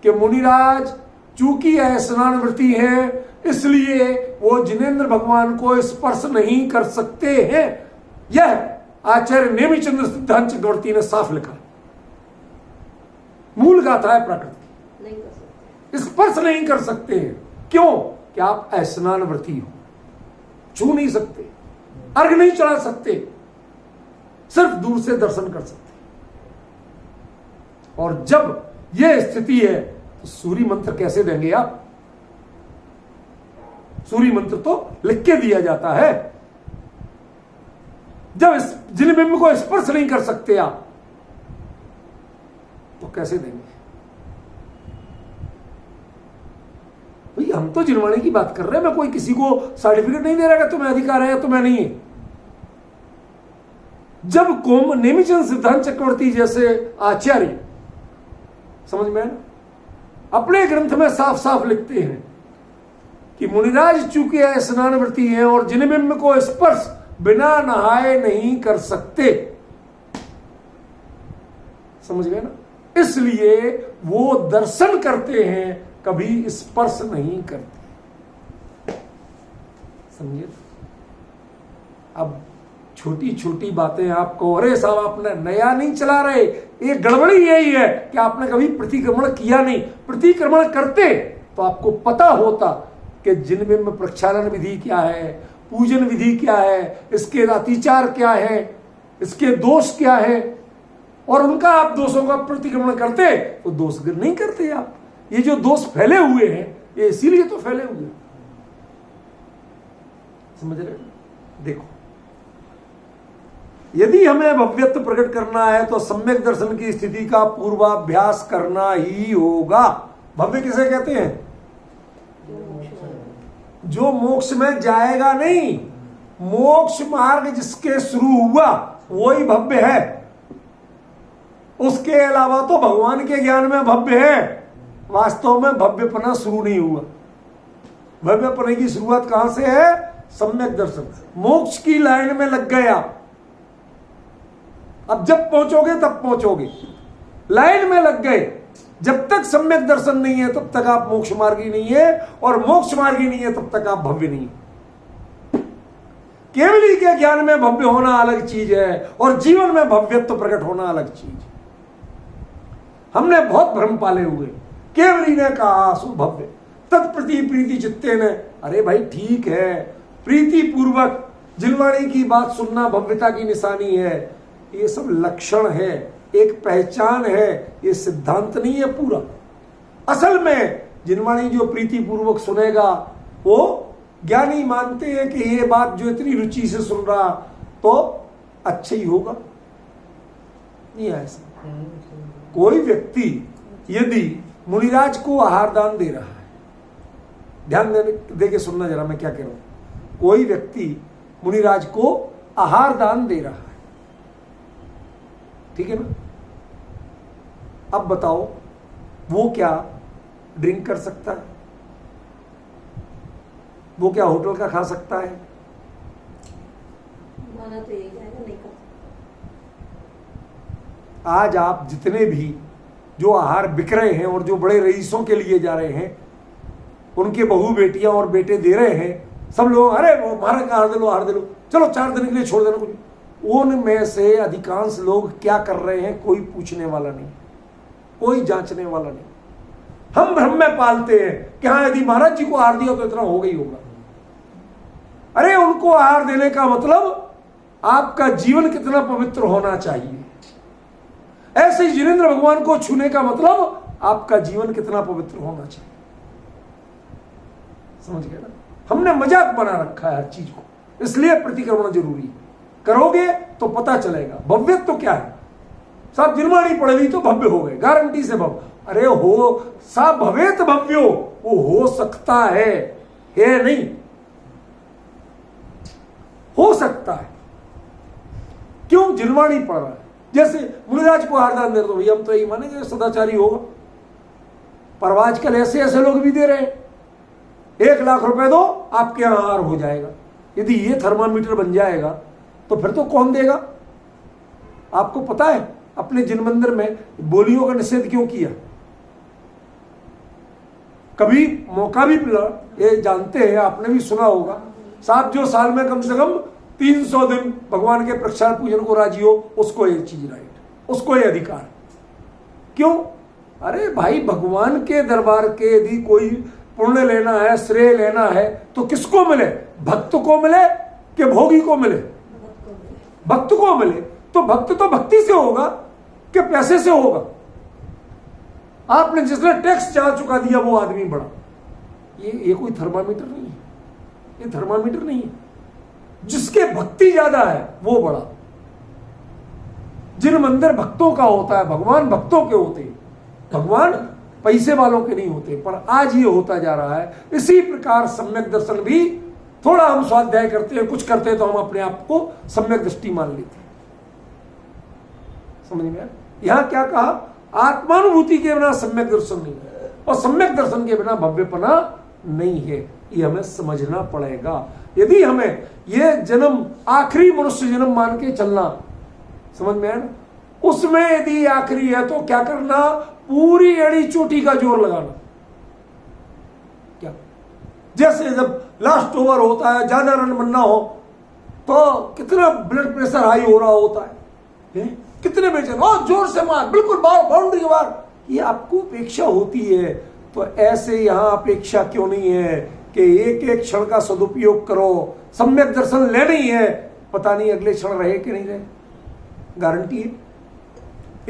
कि मुनिराज चूंकि स्नान व्रती है, इसलिए वो जिनेंद्र भगवान को स्पर्श नहीं कर सकते हैं। यह आचार्य नेमिचंद्र सिद्धांत चक्रवर्ती ने साफ लिखा, मूल गाथा है प्रकृति, नहीं कर सकते, स्पर्श नहीं कर सकते हैं। क्यों? कि आप स्नान व्रती हो, छू नहीं सकते, अर्घ नहीं चढ़ा सकते, सिर्फ दूर से दर्शन कर सकते। और जब यह स्थिति है तो सूर्य मंत्र कैसे देंगे आप? सूर्य मंत्र तो लिख के दिया जाता है। जब जिनबिंब को स्पर्श नहीं कर सकते आप, तो कैसे देंगे? भाई हम तो जिनवाणी की बात कर रहे हैं, मैं कोई किसी को सर्टिफिकेट नहीं दे रहा कि तुम्हें अधिकार है या तुम्हें नहीं है। जब नेमिचंद सिद्धांत चक्रवर्ती जैसे आचार्य, समझ में ना, अपने ग्रंथ में साफ साफ लिखते हैं कि मुनिराज चूंकि स्नान व्रती हैं और जिनबिंब को स्पर्श बिना नहाए नहीं कर सकते, समझ गए ना, इसलिए वो दर्शन करते हैं, कभी स्पर्श नहीं करते। समझिए? अब छोटी छोटी बातें आपको, अरे साहब आपने नया नहीं चला रहे, एक गड़बड़ी यही है कि आपने कभी प्रतिक्रमण किया नहीं। प्रतिक्रमण करते तो आपको पता होता कि जिनबिंब प्रक्षालन विधि क्या है, पूजन विधि क्या है, इसके अतिचार क्या है, इसके दोष क्या है, और उनका आप दोषों का प्रतिक्रमण करते तो दोष नहीं करते आप। ये जो दोष फैले हुए हैं, ये इसीलिए तो फैले हुए हैं। समझ रहे? देखो, यदि हमें भव्यत्व प्रकट करना है तो सम्यक दर्शन की स्थिति का पूर्वाभ्यास करना ही होगा। भव्य किसे कहते हैं? जो मोक्ष में जाएगा नहीं, मोक्ष मार्ग जिसके शुरू हुआ वही भव्य है। उसके अलावा तो भगवान के ज्ञान में भव्य है, वास्तव में भव्यपना शुरू नहीं हुआ। भव्यपने की शुरुआत कहां से है? सम्यक दर्शन। मोक्ष की लाइन में लग गए आप, अब जब पहुंचोगे तब पहुंचोगे, लाइन में लग गए। जब तक सम्यक दर्शन नहीं है तब तक आप मोक्ष मार्गी नहीं है, और मोक्ष मार्गी नहीं है तब तक आप भव्य नहीं है। केवली के ज्ञान में भव्य होना अलग चीज है, और जीवन में भव्यत्व प्रकट होना अलग चीज है। हमने बहुत भ्रम पाले हुए। केवली ने कहा सो भव्य, तत्प्रति प्रीति चित्ते ने, अरे भाई ठीक है, प्रीति पूर्वक जिनवाणी की बात सुनना भव्यता की निशानी है, ये सब लक्षण है, एक पहचान है, ये सिद्धांत नहीं है पूरा। असल में जिनवाणी जो प्रीति पूर्वक सुनेगा वो ज्ञानी मानते हैं कि ये बात जो इतनी रुचि से सुन रहा तो अच्छा ही होगा। नहीं है ऐसा। कोई व्यक्ति यदि मुनिराज को आहार दान दे रहा है, ध्यान दे के सुनना जरा मैं क्या कह रहा हूं। कोई व्यक्ति मुनिराज को आहार दान दे रहा है, ठीक है ना? अब बताओ वो क्या ड्रिंक कर सकता है? वो क्या होटल का खा सकता है? माना तो यही जाएगा, नहीं कर सकता। आज आप जितने भी जो आहार बिक रहे हैं और जो बड़े रईसों के लिए जा रहे हैं, उनके बहू बेटियां और बेटे दे रहे हैं, सब लोग अरे वो महाराज का आहार दे लो, चलो 4 दिन के लिए छोड़ देना कुछ। उनमें से अधिकांश लोग क्या कर रहे हैं कोई पूछने वाला नहीं, कोई जांचने वाला नहीं। हम भ्रम में पालते हैं कि हाँ यदि महाराज जी को आहार दिया तो इतना होगा ही होगा। अरे उनको आहार देने का मतलब आपका जीवन कितना पवित्र होना चाहिए। ऐसे ही जिनेंद्र भगवान को छूने का मतलब आपका जीवन कितना पवित्र होना चाहिए। समझ गए ना? हमने मजाक बना रखा है हर चीज को, इसलिए प्रतिक्रमण जरूरी है। करोगे तो पता चलेगा भव्यत्व तो क्या है। साहब जिनवाणी पढ़ ली तो भव्य हो गए, गारंटी से भव्य। अरे हो साहब भवेत भव्यो, वो हो सकता है नहीं। रखता है। क्यों? जिनवाणी पढ़ रहा है। जैसे मुनिराज को हारदान दे तो भैया हम तो यही मानेंगे सदाचारी होगा, पर आजकल ऐसे ऐसे लोग भी दे रहे हैं, 1 लाख रुपए दो आपके यहां हार हो जाएगा। यदि ये थर्मामीटर बन जाएगा तो फिर तो कौन देगा? आपको पता है अपने जिन मंदिर में बोलियों का निषेध क्यों किया? कभी मौका भी मिला, ये जानते हैं, आपने भी सुना होगा साहब, जो साल में कम से कम 300 दिन भगवान के प्रक्षाल पूजन को राजी हो, उसको ये चीज राइट, उसको ये अधिकार। क्यों? अरे भाई, भगवान के दरबार के यदि कोई पुण्य लेना है, श्रेय लेना है, तो किसको मिले? भक्त को मिले कि भोगी को मिले? भक्त को मिले। तो भक्त तो भक्ति से होगा कि पैसे से होगा? आपने जिसने टैक्स ज्यादा चुका दिया वो आदमी बड़ा। ये कोई थर्मामीटर नहीं है, ये थर्मामीटर नहीं है। जिसके भक्ति ज्यादा है वो बड़ा। जिन मंदिर भक्तों का होता है, भगवान भक्तों के होते हैं, भगवान पैसे वालों के नहीं होते। पर आज ये होता जा रहा है। इसी प्रकार सम्यक दर्शन भी, थोड़ा हम स्वाध्याय करते हैं, कुछ करते हैं तो हम अपने आप को सम्यक दृष्टि मान लेते हैं। समझ में? यहां क्या कहा? आत्मानुभूति के बिना सम्यक दर्शन नहीं है, और सम्यक दर्शन के बिना भव्यपना नहीं है। ये हमें समझना पड़ेगा। यदि हमें ये जन्म आखिरी मनुष्य जन्म मान के चलना, समझ में आया ना? उसमें यदि आखिरी है तो क्या करना? पूरी एड़ी चोटी का जोर लगाना। क्या? जैसे जब लास्ट ओवर होता है, ज्यादा रन बनना हो तो कितना ब्लड प्रेशर हाई हो रहा होता है, कितने बेचैन, जोर से मार, बिल्कुल बाउंड्री के बाहर, ये आपको अपेक्षा होती है। तो ऐसे यहां अपेक्षा क्यों नहीं है कि एक एक क्षण का सदुपयोग करो, सम्यक दर्शन लेना ही है, पता नहीं अगले क्षण रहे कि नहीं रहे, गारंटी है।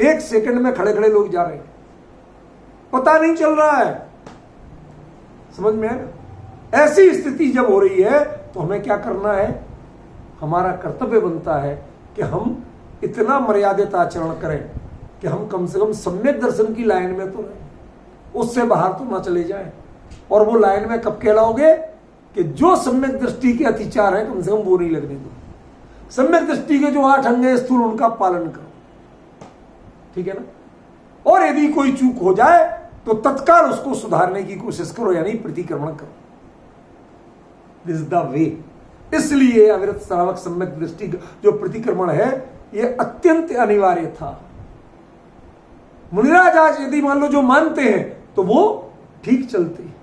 1 सेकंड में खड़े खड़े लोग जा रहे हैं, पता नहीं चल रहा है। समझ में आया? ऐसी स्थिति जब हो रही है तो हमें क्या करना है? हमारा कर्तव्य बनता है कि हम इतना मर्यादित आचरण करें कि हम कम से कम सम्यक दर्शन की लाइन में तो रहें, उससे बाहर तो ना चले जाएं। और वो लाइन में कब कहलाओगे? कि जो सम्यक दृष्टि के अतिचार है कम से कम वो नहीं लगने दो। सम्यक दृष्टि के जो 8 अंग हैं स्थूल, उनका पालन करो, ठीक है ना? और यदि कोई चूक हो जाए तो तत्काल उसको सुधारने की कोशिश करो, यानी प्रतिक्रमण करो। This is the way. इसलिए अविरत श्रावक सम्यक दृष्टि जो प्रतिक्रमण है ये अत्यंत अनिवार्य था। मुनिराज आज यदि मान लो जो मानते हैं तो वो ठीक चलते हैं,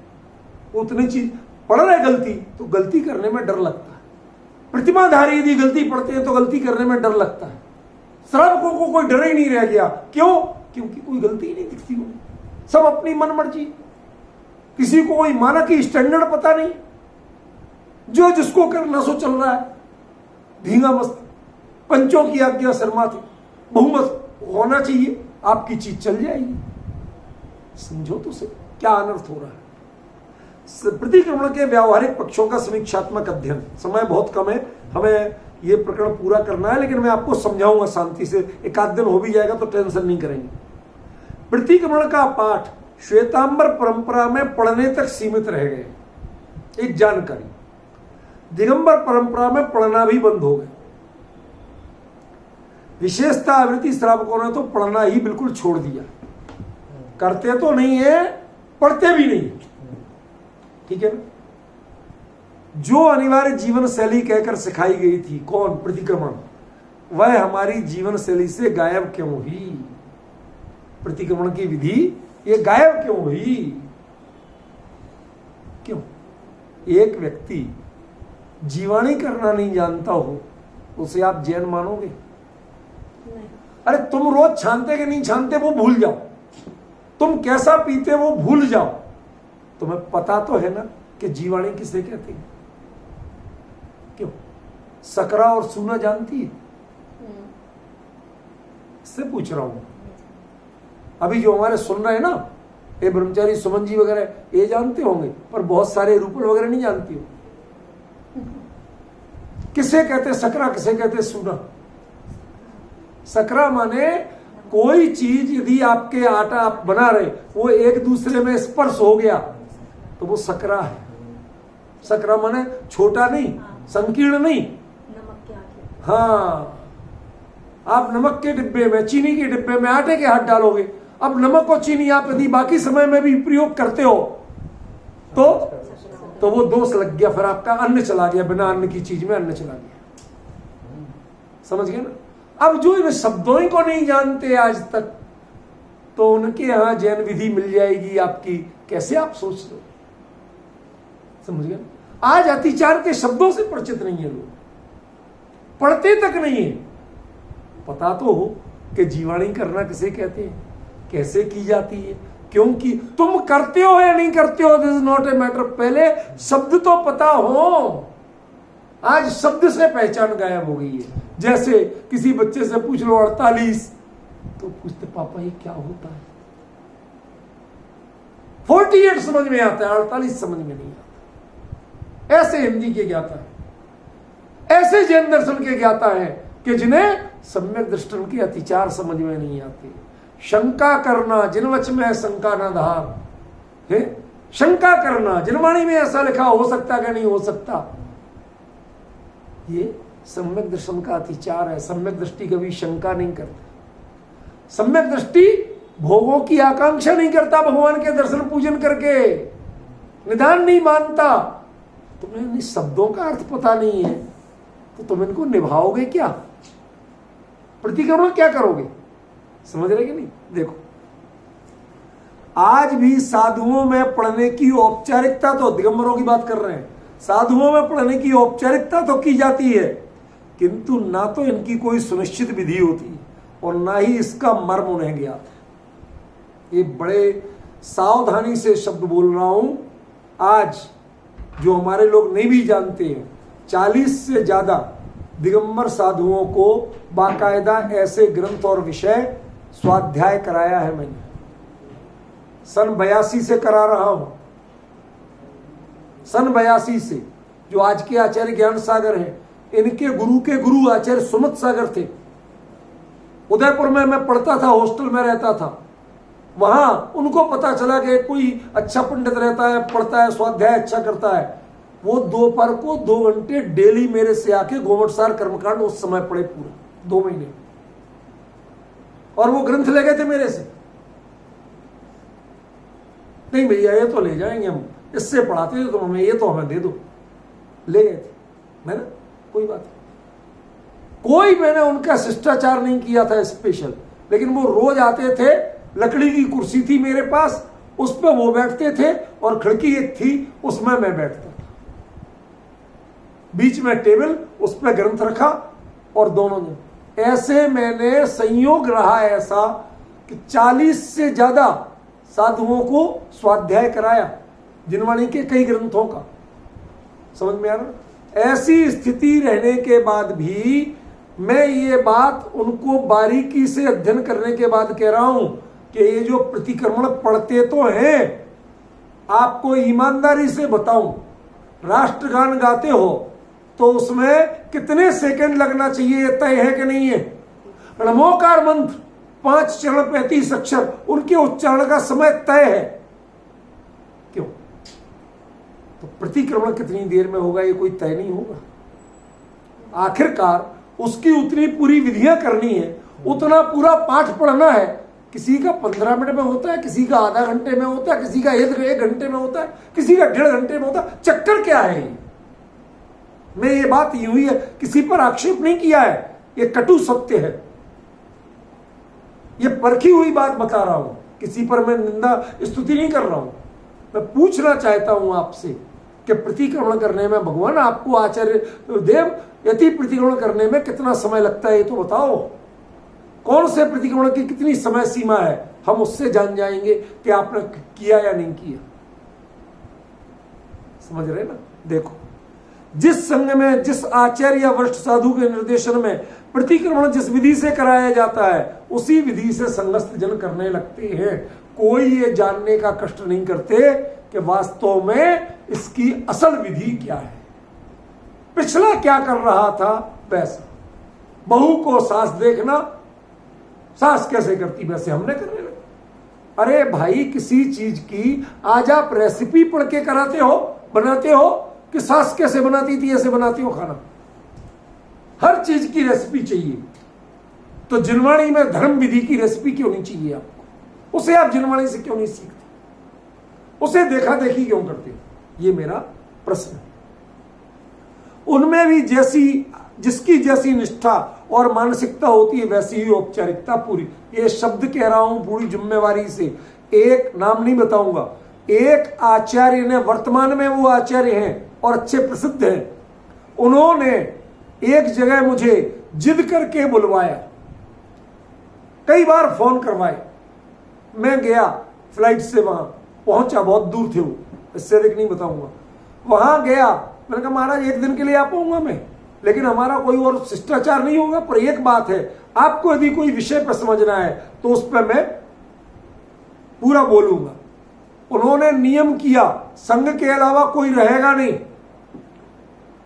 उतनी चीज पढ़ रहे गलती तो गलती करने में डर लगता है। प्रतिमाधारी यदि गलती पढ़ते हैं तो गलती करने में डर लगता है। श्रावकों को कोई डर ही नहीं रह गया। क्यों? क्योंकि कोई गलती ही नहीं दिखती उन्हें, सब अपनी मन मर्जी, किसी को कोई मानक स्टैंडर्ड पता नहीं, जो जिसको करना सो चल रहा है, धींगा मस्त, पंचों की आज्ञा शर्मा थी, बहुमत होना चाहिए, आपकी चीज चल जाएगी। समझो तो सही क्या अनर्थ हो रहा है। प्रतिक्रमण के व्यावहारिक पक्षों का समीक्षात्मक अध्ययन, समय बहुत कम है, हमें ये प्रकरण पूरा करना है, लेकिन मैं आपको समझाऊंगा शांति से, 1 आध दिन हो भी जाएगा तो टेंशन नहीं करेंगे। प्रतिक्रमण का पाठ श्वेतांबर परंपरा में पढ़ने तक सीमित रह गए, एक जानकारी। दिगंबर परंपरा में पढ़ना भी बंद हो गए। विशेषता आवृत्ति श्रावकों ने तो पढ़ना ही बिल्कुल छोड़ दिया, करते तो नहीं है, पढ़ते भी नहीं, ठीक है ना? जो अनिवार्य जीवन शैली कहकर सिखाई गई थी, कौन? प्रतिक्रमण, वह हमारी जीवन शैली से गायब क्यों हुई? प्रतिक्रमण की विधि ये गायब क्यों हुई? क्यों? एक व्यक्ति जीवाणी करना नहीं जानता हो, उसे आप जैन मानोगे? नहीं। अरे तुम रोज छानते कि नहीं छानते वो भूल जाओ, तुम कैसा पीते वो भूल जाओ, तुम्हें पता तो है ना कि जीवाणी किसे कहते हैं? क्यों? सकरा और सूना जानती है? इससे पूछ रहा हूं। अभी जो हमारे सुन रहे हैं ना, ये ब्रह्मचारी सुमन जी वगैरह, ये जानते होंगे, पर बहुत सारे रूपल वगैरह नहीं जानती हो। किसे कहते सकरा, किसे कहते सूना? सकरा माने कोई चीज यदि आपके आटा आप बना रहे, वो एक दूसरे में स्पर्श हो गया तो वो सकरा है। सकरा माने छोटा नहीं, संकीर्ण नहीं, नमक के आटे हाँ, आप नमक के डिब्बे में, चीनी के डिब्बे में आटे के हाथ डालोगे। अब नमक और चीनी आप यदि बाकी समय में भी प्रयोग करते हो तो वो दोष लग गया, फिर आपका अन्न चला गया, बिना अन्न की चीज में अन्न चला गया। समझ गए ना। अब जो इन शब्दों ही को नहीं जानते आज तक, तो उनके यहां जैन विधि मिल जाएगी आपकी, कैसे आप सोच लो। समझ गए। आज अतिचार के शब्दों से परिचित नहीं है लोग, पढ़ते तक नहीं है। पता तो हो कि जीवाणी करना किसे कहते हैं, कैसे की जाती है, क्योंकि तुम करते हो या नहीं करते हो, this is not a matter. पहले शब्द तो पता हो। आज शब्द से पहचान गायब हो गई है। जैसे किसी बच्चे से पूछ लो 48, तो पूछते पापा ये क्या होता है। 48 समझ में आता है, 48 समझ में नहीं आता। ऐसे हिंदी के ज्ञाता है, ऐसे जैन दर्शन के ज्ञाता है कि जिन्हें सम्यक दृष्टि के अतिचार समझ में नहीं आते। शंका करना जिन वच में है शंका न धार है, शंका करना जिन वाणी में ऐसा लिखा हो सकता कि नहीं हो सकता, ये सम्यक दर्शन का अतिचार है। सम्यक दृष्टि कभी शंका नहीं करता। सम्यक दृष्टि भोगों की आकांक्षा नहीं करता। भगवान के दर्शन पूजन करके निदान नहीं मानता। तुम्हें इन शब्दों का अर्थ पता नहीं है तो तुम इनको निभाओगे क्या, प्रतिक्रमण क्या करोगे। समझ रहे कि नहीं। देखो, आज भी साधुओं में पढ़ने की औपचारिकता, तो दिगंबरों की बात कर रहे हैं, साधुओं में पढ़ने की औपचारिकता तो की जाती है, किंतु ना तो इनकी कोई सुनिश्चित विधि होती और ना ही इसका मर्म उन्हें ज्ञात है। ये बड़े सावधानी से शब्द बोल रहा हूं। आज जो हमारे लोग नहीं भी जानते हैं, 40 से ज्यादा दिगंबर साधुओं को बाकायदा ऐसे ग्रंथ और विषय स्वाध्याय कराया है मैंने। सन 82 से करा रहा हूं। सन 82 से जो आज के आचार्य ज्ञान सागर हैं, इनके गुरु के गुरु आचार्य सुमत सागर थे। उदयपुर में मैं पढ़ता था, हॉस्टल में रहता था। वहां उनको पता चला कि कोई अच्छा पंडित रहता है, पढ़ता है, स्वाध्याय अच्छा करता है। वो दोपहर को 2 घंटे डेली मेरे से आके गोमटसार कर्मकांड उस समय पढ़े पूरा 2 महीने, और वो ग्रंथ ले गए थे मेरे से। नहीं भैया ये तो ले जाएंगे हम, इससे पढ़ाते थे तो हमें, ये तो हमें दे दो। ले गए थे मैंने, कोई बात नहीं। कोई मैंने उनका शिष्टाचार नहीं किया था स्पेशल, लेकिन वो रोज आते थे। लकड़ी की कुर्सी थी मेरे पास, उस पर वो बैठते थे और खिड़की एक थी, उसमें मैं बैठता था। बीच में टेबल, उस पर ग्रंथ रखा और दोनों ने ऐसे। मैंने संयोग रहा ऐसा कि 40 से ज्यादा साधुओं को स्वाध्याय कराया, जिनवाणी के कई ग्रंथों का। समझ में आ रहा। ऐसी स्थिति रहने के बाद भी मैं ये बात उनको बारीकी से अध्ययन करने के बाद कह रहा हूं कि ये जो प्रतिक्रमण पढ़ते तो हैं, आपको ईमानदारी से बताऊं, राष्ट्रगान गाते हो तो उसमें कितने सेकंड लगना चाहिए तय है कि नहीं है। नमोकार मंत्र 5 चरण 35 अक्षर, उनके उच्चारण का समय तय है। क्यों? तो प्रतिक्रमण कितनी देर में होगा ये कोई तय नहीं होगा। आखिरकार उसकी उतनी पूरी विधियां करनी है, उतना पूरा पाठ पढ़ना है। किसी का 15 मिनट में होता है, किसी का आधा घंटे में होता है, किसी का 1 घंटे में होता है, किसी का 1.5 घंटे में होता है। चक्कर क्या है ये? मैं ये बात यूं ही है, किसी पर आक्षेप नहीं किया है, ये कटु सत्य है, ये परखी हुई बात बता रहा हूं। किसी पर मैं निंदा स्तुति नहीं कर रहा हूं। मैं पूछना चाहता हूं आपसे कि प्रतिक्रमण करने में भगवान आपको आचार्य देव यति प्रतिक्रमण करने में कितना समय लगता है ये तो बताओ। कौन से प्रतिक्रमण की कितनी समय सीमा है, हम उससे जान जाएंगे कि आपने किया या नहीं किया। समझ रहे ना। देखो, जिस संघ में जिस आचार्य या वरिष्ठ साधु के निर्देशन में प्रतिक्रमण जिस विधि से कराया जाता है, उसी विधि से संगस्थ जन करने लगते हैं। कोई ये जानने का कष्ट नहीं करते कि वास्तव में इसकी असल विधि क्या है, पिछला क्या कर रहा था वैसा। बहू को सास देखना, सास कैसे करती वैसे हमने करने लगे। अरे भाई, किसी चीज की आज आप रेसिपी पढ़ के कराते हो, बनाते हो कि सास कैसे बनाती थी ऐसे बनाती हो खाना। हर हर चीज की रेसिपी चाहिए, तो जिनवाणी में धर्म विधि की रेसिपी क्यों नहीं चाहिए आपको? उसे आप जिनवाणी से क्यों नहीं सीखते? उसे देखा देखी क्यों करते? ये मेरा प्रश्न है। उनमें भी जिसकी जैसी निष्ठा और मानसिकता होती है वैसी ही औपचारिकता पूरी, ये शब्द कह रहा हूं पूरी जिम्मेवारी से। एक नाम नहीं बताऊंगा, एक आचार्य ने, वर्तमान में वो आचार्य हैं और अच्छे प्रसिद्ध हैं, उन्होंने एक जगह मुझे जिद करके बुलवाया, कई बार फोन करवाए, मैं गया फ्लाइट से, वहां पहुंचा, बहुत दूर थे वो, इससे अधिक नहीं बताऊंगा। वहां गया, मैंने कहा महाराज एक दिन के लिए आ पाऊंगा मैं, लेकिन हमारा कोई और शिष्टाचार नहीं होगा, पर एक बात है, आपको यदि कोई विषय पर समझना है तो उस पर मैं पूरा बोलूंगा। उन्होंने नियम किया, संघ के अलावा कोई रहेगा नहीं।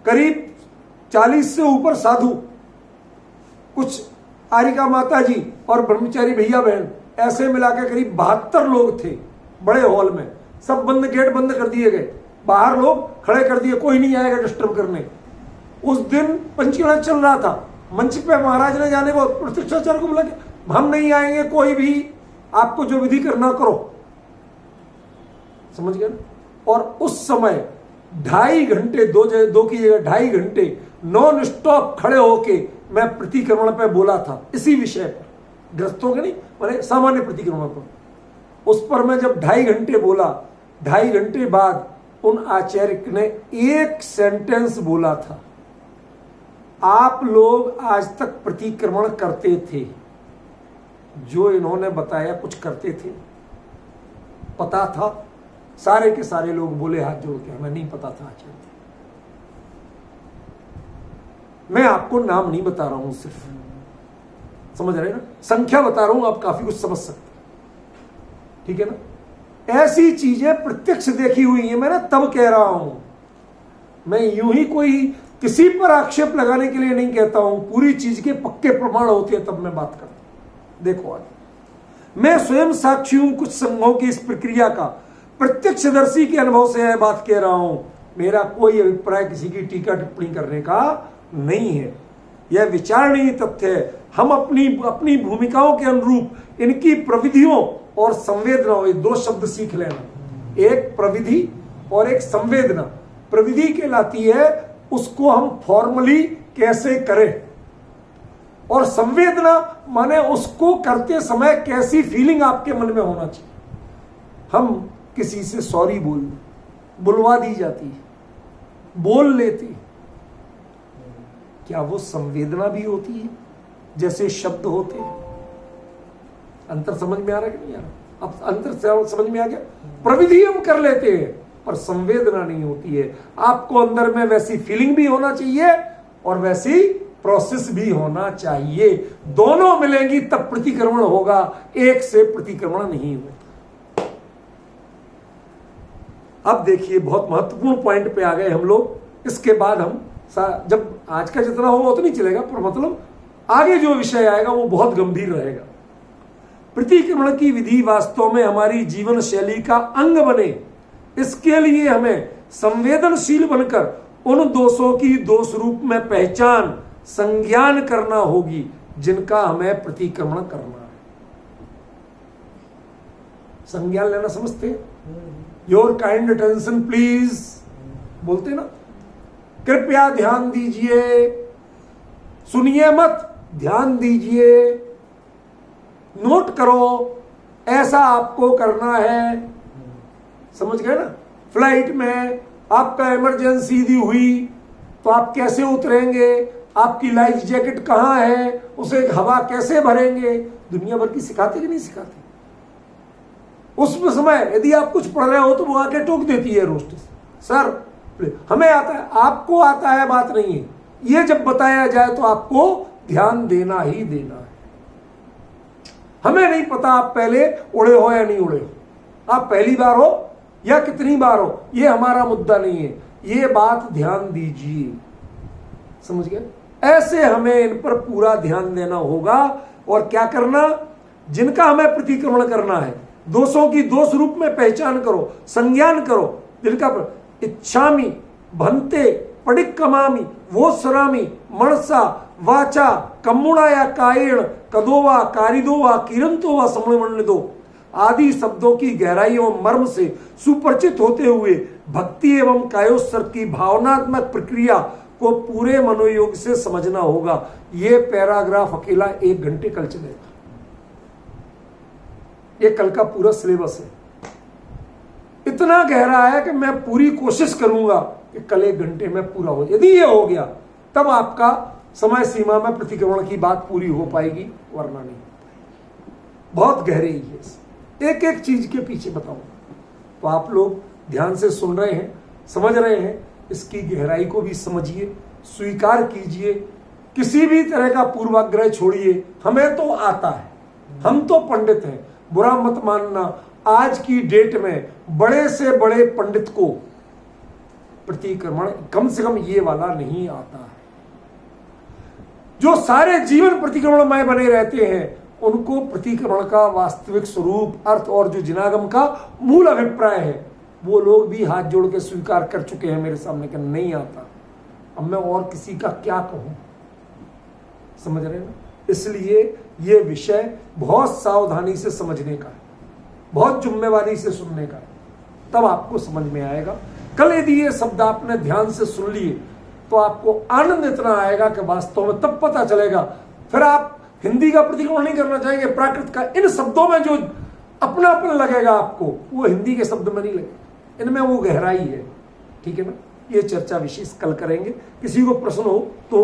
करीब 40 से ऊपर साधु, कुछ आरिका माता जी और ब्रह्मचारी भैया बहन, ऐसे मिलाकर करीब 72 लोग थे बड़े हॉल में। सब बंद, गेट बंद कर दिए गए, बाहर लोग खड़े कर दिए, कोई नहीं आएगा डिस्टर्ब करने। उस दिन पंचगणा चल रहा था, मंच पे महाराज ने जाने को प्रतिष्ठाचार्य को बोला कि हम नहीं आएंगे, कोई भी आपको जो विधि करना करो, समझ गए? और उस समय 2.5 घंटे, दो की जगह 2.5 घंटे नॉन स्टॉप खड़े होके मैं प्रतिक्रमण पे बोला था, इसी विषय पर, ग्रस्तों के नहीं, मैंने सामान्य प्रतिक्रमण पर। उस पर मैं जब 2.5 घंटे बोला, 2.5 घंटे बाद उन आचार्य ने एक सेंटेंस बोला था, आप लोग आज तक प्रतिक्रमण करते थे, जो इन्होंने बताया कुछ करते थे? पता था? सारे के सारे लोग बोले हाथ जोड़ के, हमें नहीं पता था आचार्य। मैं आपको नाम नहीं बता रहा हूं, सिर्फ समझ रहे ना, संख्या बता रहा हूं, आप काफी कुछ समझ सकते, ठीक है ना? ऐसी चीजें प्रत्यक्ष देखी हुई है, मैं ना तब कह रहा हूं, मैं यूं ही कोई किसी पर आक्षेप लगाने के लिए नहीं कहता हूं, पूरी चीज के पक्के प्रमाण होते हैं तब मैं बात करता हूं। देखो आज मैं स्वयं साक्षी हूं कुछ संघों की इस प्रक्रिया का, प्रत्यक्षदर्शी के अनुभव से यह बात कह रहा हूं। मेरा कोई अभिप्राय किसी की टीका टिप्पणी करने का नहीं है, यह विचारणीय तथ्य है। हम अपनी भूमिकाओं के अनुरूप इनकी प्रविधियों और संवेदनाओं, ये 2 शब्द सीख लेना, एक प्रविधि और एक संवेदना। प्रविधि कहलाती है उसको हम फॉर्मली कैसे करें, और संवेदना माने उसको करते समय कैसी फीलिंग आपके मन में होना चाहिए। हम किसी से सॉरी बुलवा दी जाती है, बोल लेती, क्या वो संवेदना भी होती है जैसे शब्द होते हैं? अंतर समझ में आ रहा है कि नहीं आ रहा? अब अंतर समझ में आ गया? प्रविधि हम कर लेते हैं पर संवेदना नहीं होती है। आपको अंदर में वैसी फीलिंग भी होना चाहिए और वैसी प्रोसेस भी होना चाहिए, दोनों मिलेंगी तब प्रतिक्रमण होगा, एक से प्रतिक्रमण नहीं होगा। अब देखिए बहुत महत्वपूर्ण पॉइंट पे आ गए हम लोग। इसके बाद हम जब आज का जितना होगा उतना नहीं चलेगा, पर मतलब आगे जो विषय आएगा वो बहुत गंभीर रहेगा। प्रतिक्रमण की विधि वास्तव में हमारी जीवन शैली का अंग बने, इसके लिए हमें संवेदनशील बनकर उन दोषों की दोष रूप में पहचान, संज्ञान करना होगी जिनका हमें प्रतिक्रमण करना है। संज्ञान लेना समझते हैं? योर काइंड अटेंशन प्लीज बोलते ना, कृपया ध्यान दीजिए, सुनिए मत, ध्यान दीजिए, नोट करो, ऐसा आपको करना है। समझ गए ना? फ्लाइट में आपका इमरजेंसी दी हुई तो आप कैसे उतरेंगे, आपकी लाइफ जैकेट कहां है, उसे हवा कैसे भरेंगे, दुनिया भर की सिखाते कि नहीं सिखाते? उस समय यदि आप कुछ पढ़ रहे हो तो वो आके टोक देती है रोस्टेस, सर हमें आता है, आपको आता है, बात नहीं है। ये जब बताया जाए तो आपको ध्यान देना ही देना है। हमें नहीं पता आप पहले उड़े हो या नहीं उड़े हो, आप पहली बार हो या कितनी बार हो, ये हमारा मुद्दा नहीं है, ये बात ध्यान दीजिए। समझ गए? ऐसे हमें इन पर पूरा ध्यान देना होगा। और क्या करना? जिनका हमें प्रतिक्रमण करना है, दोषों की दोष रूप में पहचान करो, संज्ञान करो, जिनका इच्छामि भन्ते पडिक कमामी, वो सरामी, मनसा, वाचा, कम्मुणा या कायेण, कदोवा, कारिदोवा, किरंतोवा, समणमण्डितो आदि शब्दों की गहराई एवं मर्म से सुपरिचित होते हुए भक्ति एवं कायोत्सर्ग की भावनात्मक प्रक्रिया को पूरे मनोयोग से समझना होगा। यह पैराग्राफ अकेला 1 घंटे कल चलेगा। यह कल का पूरा सिलेबस है। इतना गहरा है कि मैं पूरी कोशिश करूंगा कि कल 1 घंटे में पूरा हो। यदि ये हो गया तब आपका समय सीमा में प्रतिक्रमण की बात पूरी हो पाएगी, वरना नहीं। बहुत गहरे ही है, एक एक चीज के पीछे बताऊंगा। तो आप लोग ध्यान से सुन रहे हैं, समझ रहे हैं, इसकी गहराई को भी समझिए, स्वीकार कीजिए। किसी भी तरह का पूर्वाग्रह छोड़िए। हमें तो आता है, हम तो पंडित हैं, बुरा मत मानना। आज की डेट में बड़े से बड़े पंडित को प्रतिक्रमण कम से कम ये वाला नहीं आता है। जो सारे जीवन प्रतिक्रमणमय बने रहते हैं उनको प्रतिक्रमण का वास्तविक स्वरूप, अर्थ और जो जिनागम का मूल अभिप्राय है वो लोग भी हाथ जोड़ के स्वीकार कर चुके हैं मेरे सामने कि नहीं आता। अब मैं और किसी का क्या कहूं, समझ रहे ना? इसलिए ये विषय बहुत सावधानी से समझने का है, बहुत जिम्मेवारी से सुनने का है, तब आपको समझ में आएगा। कल यदि ये शब्द आपने ध्यान से सुन लिए तो आपको आनंद इतना आएगा कि वास्तव में तब पता चलेगा। फिर आप हिंदी का प्रतिक्रमण नहीं करना चाहेंगे, प्राकृत का। इन शब्दों में जो अपनापन लगेगा आपको, वो हिंदी के शब्द में नहीं लगेगा। इनमें वो गहराई है, ठीक है ना? ये चर्चा विशेष कल करेंगे। किसी को प्रश्न हो तो